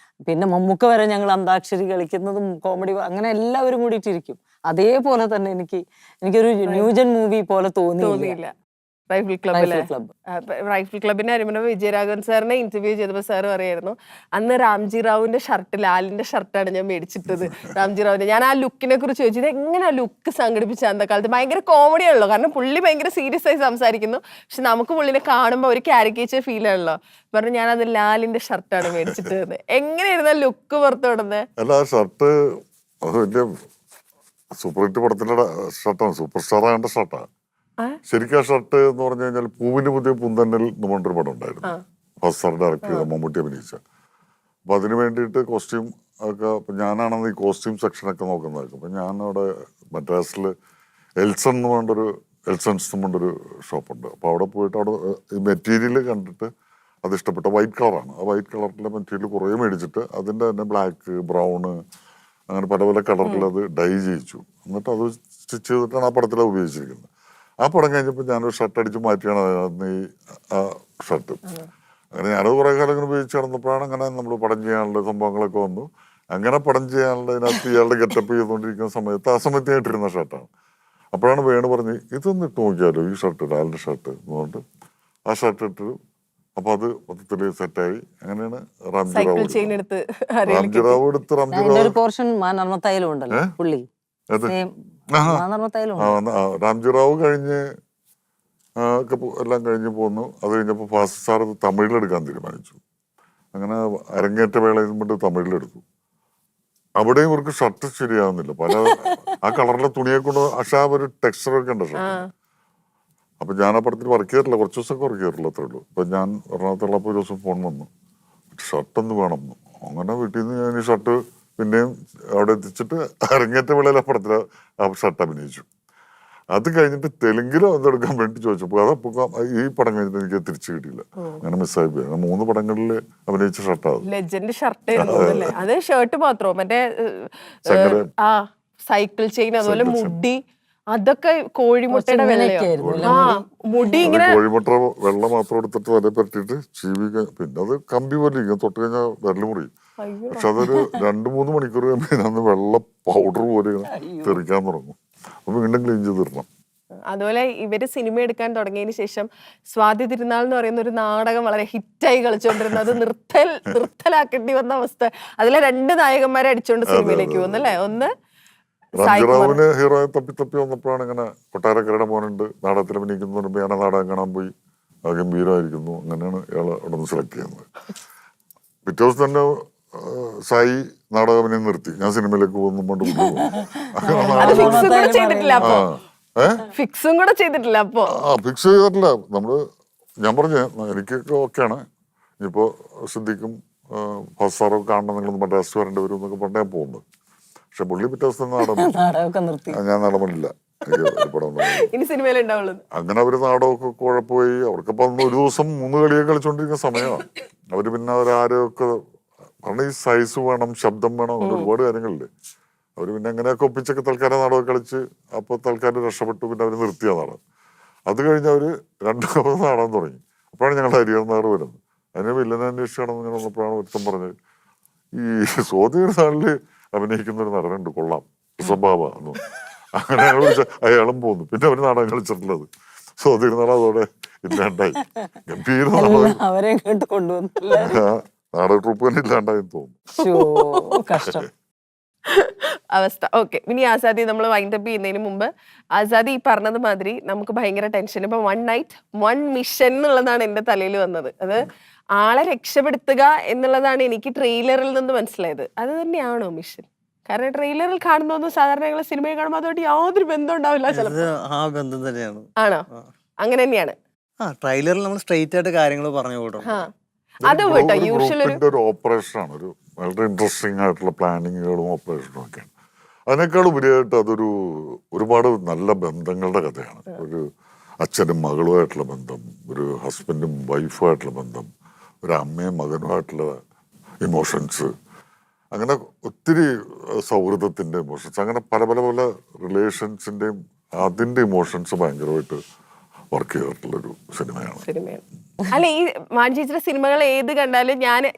S1: പിന്നെ മമ്മൂക്ക വരെ ഞങ്ങൾ അന്താക്ഷരി കളിക്കുന്നതും കോമഡി, അങ്ങനെ എല്ലാവരും കൂടിയിട്ടിരിക്കും. അതേപോലെ തന്നെ എനിക്കൊരു ന്യൂജൻ മൂവി പോലെ തോന്നിയില്ല
S4: റൈഫിൾ ക്ലബ്ബിലെ.
S1: ക്ലബ്ബ്.
S4: റൈഫിൾ ക്ലബിന്റെ അറിയുമ്പോൾ വിജയരാഘവൻ സാറിനെ ഇന്റർവ്യൂ ചെയ്തപ്പോൾ സാറ് പറയായിരുന്നു, അന്ന് രാംജി റാവുവിന്റെ ഷർട്ട്, ലാലിന്റെ ഷർട്ടാണ് ഞാൻ മേടിച്ചിട്ടത്. രാംജി റാവുവിന്റെ. ഞാൻ ആ ലുക്കിനെ കുറിച്ച് ചോദിച്ചത്, എങ്ങനെ ആ ലുക്ക് സംഘടിപ്പിച്ച അന്നത്തെ കാലത്ത്. ഭയങ്കര കോമഡിയാണല്ലോ, കാരണം പുള്ളി ഭയങ്കര സീരിയസ് ആയി സംസാരിക്കുന്നു, പക്ഷെ നമുക്ക് പുള്ളിനെ കാണുമ്പോൾ ഒരു കാരിക്കേച്ചർ ഫീൽ ആണല്ലോ. പറഞ്ഞു, ഞാനത് ലാലിന്റെ ഷർട്ടാണ് മേടിച്ചിട്ടത്. എങ്ങനെയായിരുന്നു ആ ലുക്ക് പുറത്തു വിടുന്നത്?
S2: അല്ല, ആ ഷർട്ട് അത് വലിയ സൂപ്പർ ഹിറ്റ് പടത്തിലെ ഷർട്ടാണ്, സൂപ്പർ സ്റ്റാർ ആകേണ്ട ഷർട്ടാണ്. ശരിക്കും ആ ഷർട്ട് എന്ന് പറഞ്ഞു കഴിഞ്ഞാൽ പൂവിന് പുതിയ പൂന്തന്നൽ എന്ന് പറഞ്ഞൊരു പടം ഉണ്ടായിരുന്നു. ഫസ്റ്റ് സാർ ഡയറക്ട് ചെയ്ത, മമ്മൂട്ടി അഭിനയിച്ച. അപ്പൊ അതിന് വേണ്ടിയിട്ട് കോസ്റ്റ്യൂം ഒക്കെ, അപ്പൊ ഞാനാണെന്ന് ഈ കോസ്റ്റ്യൂം സെക്ഷനൊക്കെ നോക്കുന്നതൊക്കെ. അപ്പൊ ഞാൻ അവിടെ മദ്രാസിൽ എൽസൺ എന്ന് പറഞ്ഞൊരു എൽസൺസ് എന്ന് പറഞ്ഞൊരു ഷോപ്പുണ്ട്. അപ്പൊ അവിടെ പോയിട്ട് അവിടെ മെറ്റീരിയൽ കണ്ടിട്ട് അത് ഇഷ്ടപ്പെട്ട വൈറ്റ് കളറാണ്. ആ വൈറ്റ് കളറിലെ മെറ്റീരിയൽ കുറേ മേടിച്ചിട്ട് അതിൻ്റെ തന്നെ ബ്ലാക്ക്, ബ്രൗണ്, അങ്ങനെ പല പല കളറിൽ അത് ഡൈ ചെയ്യിച്ചു. എന്നിട്ട് അത് സ്റ്റിച്ച് ചെയ്തിട്ടാണ് ആ പടത്തിൽ ഉപയോഗിച്ചിരിക്കുന്നത്. ആ പടം കഴിഞ്ഞപ്പോൾ ഞാനൊരു ഷർട്ട് അടിച്ച് മാറ്റിയാണ് അതിനകത്ത് ഈ ആ ഷർട്ട്. അങ്ങനെ ഞാനത് കുറേ കാലം ഇങ്ങനെ ഉപയോഗിച്ച് നടന്നപ്പോഴാണ് അങ്ങനെ നമ്മൾ പടം ചെയ്യാനുള്ള സംഭവങ്ങളൊക്കെ വന്നു. അങ്ങനെ പടം ചെയ്യാനുള്ള ഇതിനകത്ത് ഇയാളുടെ ഗെറ്റപ്പ് ചെയ്തുകൊണ്ടിരിക്കുന്ന സമയത്ത് ആ സമയത്ത് ഞാൻ ഇട്ടിരുന്ന ഷർട്ടാണ്. അപ്പോഴാണ് വേണു പറഞ്ഞ്, ഇതൊന്ന് ഇട്ട് നോക്കിയാലോ ഈ ഷർട്ട്, ലാലിൻ്റെ ഷർട്ട് എന്നുകൊണ്ട് ആ ഷർട്ട് ഇട്ടു. അപ്പൊ അത് മൊത്തത്തില് സെറ്റായി. അങ്ങനെയാണ് റാംജി റാവു എടുത്ത് റാംജി റാവു
S1: പോർഷൻ മാനർമത്തായാലും ഉണ്ടല്ലോ പുള്ളി.
S2: റാംജി റാവു കഴിഞ്ഞ് എല്ലാം കഴിഞ്ഞ് പോന്നു. അത് കഴിഞ്ഞപ്പോൾ ഫാസ്റ്റ് സാർ തമിഴിലെടുക്കാൻ തീരുമാനിച്ചു. അങ്ങനെ അരങ്ങേറ്റ വേളയിൽ കൊണ്ട് തമിഴിലെടുത്തു. അവിടെയും ഇവർക്ക് ഷർട്ട് ശരിയാവുന്നില്ല. പല ആ കളറിലെ തുണിയെ കൊണ്ട് പക്ഷെ ഒരു ടെക്സ്ചറൊക്കെ ഉണ്ട് ഷർട്ട്. അപ്പൊ ഞാൻ ആ പടത്തിൽ വർക്ക് ചെയ്തിട്ടില്ല, കുറച്ച് ദിവസമൊക്കെ വർക്ക് ചെയ്തിട്ടില്ല, അത്രേ ഉള്ളൂ. അപ്പൊ ഞാൻ എറണാകുളത്തുള്ളപ്പോൾ ഒരു ദിവസം ഫോൺ വന്നു, ഷർട്ടൊന്ന് വേണം. അങ്ങനെ വീട്ടിൽ നിന്ന് ഞാൻ ഈ ഷർട്ട് പിന്നെയും അവിടെ എത്തിച്ചിട്ട് അരങ്ങേറ്റ വേളയിൽ ആ പടത്തിൽ ആ ഷർട്ട് അഭിനയിച്ചു. അത് കഴിഞ്ഞിട്ട് തെലുങ്കിലോ എന്തെടുക്കാൻ വേണ്ടി ചോദിച്ചപ്പോൾ അതപ്പോ ഈ പടം കഴിഞ്ഞിട്ട് എനിക്ക് തിരിച്ചു കിട്ടിയില്ല. അങ്ങനെ മിസ്സായി പോയി. 3 പടങ്ങളിൽ അഭിനയിച്ച ഷർട്ടാണ്.
S4: Legend shirt. അത് ഷർട്ട് മാത്രമോ, മറ്റേ സൈക്കിൾ ചെയിൻ, അതുപോലെ മുടി, അതൊക്കെ കോഴിമുട്ടയുടെ വെള്ളയോ. മുടി ഇങ്ങനെ
S2: കോഴിമുട്ട വെള്ള മാത്രം എടുത്തിട്ട് തല പരട്ടിയിട്ട് ചീവി, പിന്നെ അത് കമ്പി പോലെ ഇങ്ങനെ തൊട്ട് കഴിഞ്ഞാൽ വിരല് മുറി. പക്ഷെ അതൊരു 2-3 മണിക്കൂർ കഴിയുമ്പോൾ വെള്ള പൗഡർ പോലെ തെറിക്കാൻ തുടങ്ങും. അപ്പൊ വീണ്ടും ക്ലീൻ ചെയ്തിടണം.
S4: അതുപോലെ ഇവര് സിനിമ എടുക്കാൻ തുടങ്ങിയതിന് ശേഷം സ്വാതി തിരുനാൾ എന്ന് പറയുന്ന ഒരു നാടകം വളരെ ഹിറ്റായി കളിച്ചോണ്ടിരുന്നത് നിർത്തലാക്കേണ്ടി വന്ന അവസ്ഥ. അതിലെ 2 നായകന്മാരെ അടിച്ചോണ്ട് സിനിമയിലേക്ക് പോകുന്നല്ലേ. ഒന്ന്
S2: റാംജി റാവുവിന് ഹീറോയെ തപ്പി വന്നപ്പോഴാണ് ഇങ്ങനെ കൊട്ടാരക്കരയുടെ മോനുണ്ട് നാടകത്തിൽ അഭിനയിക്കുന്നു. ഞാൻ നാടകം കാണാൻ പോയി, ഗംഭീരമായിരിക്കുന്നു. അങ്ങനെയാണ് ഇയാളെ അവിടെ നിന്ന് സെലക്ട് ചെയ്യുന്നത്. പിറ്റേ ദിവസം തന്നെ സായി നാടകം നിർത്തി, ഞാൻ സിനിമയിലേക്ക് പോകുന്നു കൊണ്ട്
S4: ഫിക്സും കൂടെ ചെയ്തിട്ടില്ല. അപ്പൊ
S2: ഫിക്സ് ചെയ്തിട്ടില്ല നമ്മള്. ഞാൻ പറഞ്ഞ എനിക്കൊക്കെ ഓക്കെയാണ്. ഇനിയിപ്പോ സിദ്ദിഖും ഫസ്റ്റ് സാറൊക്കെ കാണണം, നിങ്ങളൊന്ന് മദ്രാസ് വരേണ്ടി വരും എന്നൊക്കെ പറഞ്ഞാൽ പോകുന്നത്. പക്ഷെ പുള്ളി പിറ്റേ ദിവസം ഞാൻ നടന്നില്ല.
S4: ഇനി സിനിമയിലുണ്ടാവുള്ളൂ.
S2: അങ്ങനെ അവര് നാടകമൊക്കെ കുഴപ്പമായി. അവർക്കിപ്പോ ഒരു ദിവസം 3 കളിയൊക്കെ കളിച്ചോണ്ടിരിക്കുന്ന സമയമാണ്. അവര് പിന്നെ അവരാരൊക്കെ, കാരണം ഈ സൈസ് വേണം, ശബ്ദം വേണം, അങ്ങനെ ഒരുപാട് കാര്യങ്ങളില്ലേ. അവർ പിന്നെ അങ്ങനെയൊക്കെ ഒപ്പിച്ചൊക്കെ തൽക്കാലം നാടകം കളിച്ച് അപ്പോൾ തൽക്കാലം രക്ഷപ്പെട്ടു. പിന്നെ അവർ നിർത്തിയ നാടകം. അത് കഴിഞ്ഞ് അവർ 2 നാടകം തുടങ്ങി. അപ്പോഴാണ് ഞങ്ങളുടെ ഹരിഹരനാർ വരുന്നത്. അതിന് വില്ലനെ അന്വേഷിക്കണം ഇങ്ങനെ വന്നപ്പോഴാണ് ഒരുത്തം പറഞ്ഞത്, ഈ സ്വാതിനാളിൽ അഭിനയിക്കുന്ന ഒരു നടനുണ്ട്, കൊള്ളാം, സ്വഭാവ എന്ന്. അങ്ങനെ ഞങ്ങൾ വിളിച്ച അയാളും പോന്നു. പിന്നെ അവർ നാടകം കളിച്ചിട്ടുള്ളത് സ്വാതിനാൾ അതോടെ ഇല്ലാണ്ടായി. ഗംഭീര നാടകം,
S1: അവരെ ഇങ്ങോട്ട് കൊണ്ടുവന്നില്ല.
S2: നാടക ട്രൂപ്പ് തന്നെ ഇല്ലാണ്ടായി തോന്നുന്നു.
S1: കഷ്ടം
S4: അവസ്ഥ. ഓക്കെ, ഇനി ആസാദി നമ്മൾ വൈൻഡപ്പ് ചെയ്യുന്നതിന് മുമ്പ് ആസാദി ഈ പറഞ്ഞത് മാതിരി നമുക്ക് ഭയങ്കര ടെൻഷൻ. ഇപ്പൊ 1 നൈറ്റ് 1 മിഷൻ എന്നുള്ളതാണ് എന്റെ തലയിൽ വന്നത്. അത് ആളെ രക്ഷപ്പെടുത്തുക എന്നുള്ളതാണ് എനിക്ക് ട്രെയിലറിൽ നിന്ന് മനസ്സിലായത്. അത് തന്നെയാണോ മിഷൻ? കാരണം ട്രെയിലറിൽ കാണുന്നൊന്നും സാധാരണ ഞങ്ങൾ സിനിമയിൽ കാണുമ്പോൾ അതുകൊണ്ട് യാതൊരു ബന്ധം ഉണ്ടാവില്ല ചിലപ്പോൾ.
S3: ആ ബന്ധം തന്നെയാണ്.
S4: ആണോ? അങ്ങനെ തന്നെയാണ്.
S3: ട്രെയിലറിൽ നമ്മൾ സ്ട്രെയിറ്റ് ആയിട്ട് കാര്യങ്ങൾ പറഞ്ഞു കൊടുക്കും.
S4: അത് വിട്ടോ യൂഷ്വൽ
S2: ഒരു ഓപ്പറേഷനാണ്, ഒരു വളരെ ഇൻട്രസ്റ്റിംഗ് ആയിട്ടുള്ള പ്ലാനിങ്ങുകളും ഓപ്പറേഷനും ഒക്കെയാണ്. അതിനേക്കാൾ ഉപരിയായിട്ട് അതൊരു ഒരുപാട് നല്ല ബന്ധങ്ങളുടെ കഥയാണ്. ഒരു അച്ഛനും മകളുമായിട്ടുള്ള ബന്ധം, ഒരു ഹസ്ബൻഡും വൈഫുമായിട്ടുള്ള ബന്ധം, ഒരു അമ്മയും മകനുമായിട്ടുള്ള ഇമോഷൻസ്, അങ്ങനെ ഒത്തിരി സൗഹൃദത്തിൻ്റെ ഇമോഷൻസ്, അങ്ങനെ പല പല പല റിലേഷൻസിൻ്റെയും അതിൻ്റെ ഇമോഷൻസ് ഭയങ്കരമായിട്ട് വർക്ക് ചെയ്തിട്ടുള്ളൊരു സിനിമയാണ്.
S4: അല്ല, ഈ മാൻചേച്ചിയുടെ സിനിമകൾ ഏത് കണ്ടാലും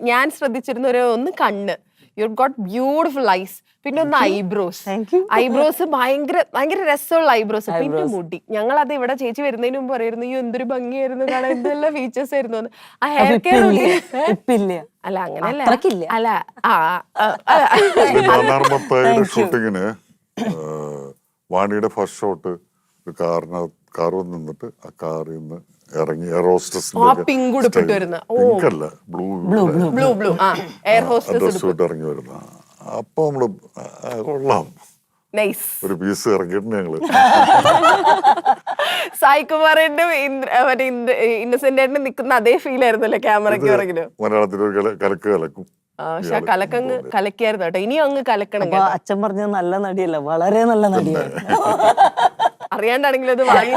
S4: ഞാൻ ശ്രദ്ധിച്ചിരുന്ന ഒന്ന് കണ്ണ്, യു ഗോട്ട് ബ്യൂട്ടിഫുൾ ഐസ്, പിന്നെ ഒന്ന് ഐബ്രോസ് ഭയങ്കര രസമുള്ള ഐബ്രോസ്, പിന്നെ മുടി. ഞങ്ങൾ അത് ഇവിടെ ചേച്ചി വരുന്നതിന് മുമ്പ് പറയായിരുന്നു, ഈ എന്തൊരു ഭംഗിയായിരുന്നു കാണാൻ, എന്തെല്ലാം ഫീച്ചേഴ്സ് ആയിരുന്നു. ആ ഹെയർ കെയർ അല്ല അങ്ങനെയല്ല, അല്ല
S2: ഷൂട്ടിങ്ങിന് വാണിയുടെ ഫസ്റ്റ് ഷോട്ട് ഒരു കാർ നിന്നിട്ട് ആ കാറിൽ നിന്ന് ഇറങ്ങി എയർ ഹോസ്റ്റസിന്റെ
S4: പിങ്ക് ഉടുപ്പിട്ട് വരുന്ന,
S2: പിങ്കല്ല
S4: ബ്ലൂ എയർ ഹോസ്റ്റസ്
S2: ഇറങ്ങി വരുന്ന. അപ്പൊ നമ്മള് കൊള്ളാം,
S4: നൈസ്
S2: ഒരു പീസ് ഇറങ്ങിയിട്ടുണ്ട് ഞങ്ങള്.
S4: സായികുമാറിന്റെ മറ്റേ ഇന്നസെന്റ് നിൽക്കുന്ന അതേ ഫീൽ ആയിരുന്നല്ലേ ക്യാമറയ്ക്ക് പുറകില്?
S2: മലയാളത്തിൽ ഒരു കലക്ക് കലക്കും.
S4: പക്ഷെ കലക്കങ്ങ് കലക്കിയായിരുന്നു കേട്ടോ. ഇനിയും അങ്ങ് കലക്കണം.
S1: അച്ഛൻ പറഞ്ഞത് നല്ല നടിയല്ല, വളരെ നല്ല നടിയാണ്.
S4: അറിയാണ്ടാണെങ്കിലും അത് വാങ്ങി.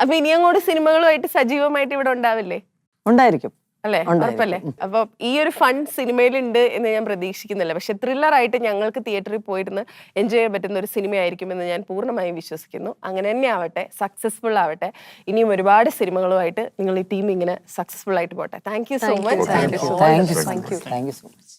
S4: അപ്പൊ ഇനി അങ്ങോട്ട് സിനിമകളുമായിട്ട് സജീവമായിട്ട് ഇവിടെ ഉണ്ടാവില്ലേ?
S1: ഉണ്ടായിരിക്കും
S4: അല്ലേ? ഉറപ്പല്ലേ? അപ്പൊ ഈ ഒരു ഫൺ സിനിമയിലുണ്ട് എന്ന് ഞാൻ പ്രതീക്ഷിക്കുന്നില്ല. പക്ഷെ ത്രില്ലറായിട്ട് ഞങ്ങൾക്ക് തിയേറ്ററിൽ പോയിരുന്ന് എൻജോയ് ചെയ്യാൻ പറ്റുന്ന ഒരു സിനിമയായിരിക്കുമെന്ന് ഞാൻ പൂർണ്ണമായും വിശ്വസിക്കുന്നു. അങ്ങനെ തന്നെ ആവട്ടെ, സക്സസ്ഫുൾ ആവട്ടെ. ഇനിയും ഒരുപാട് സിനിമകളുമായിട്ട് നിങ്ങൾ ഈ ടീം ഇങ്ങനെ സക്സസ്ഫുൾ ആയിട്ട് പോട്ടെ. Thank you so much.
S1: Thank you so much.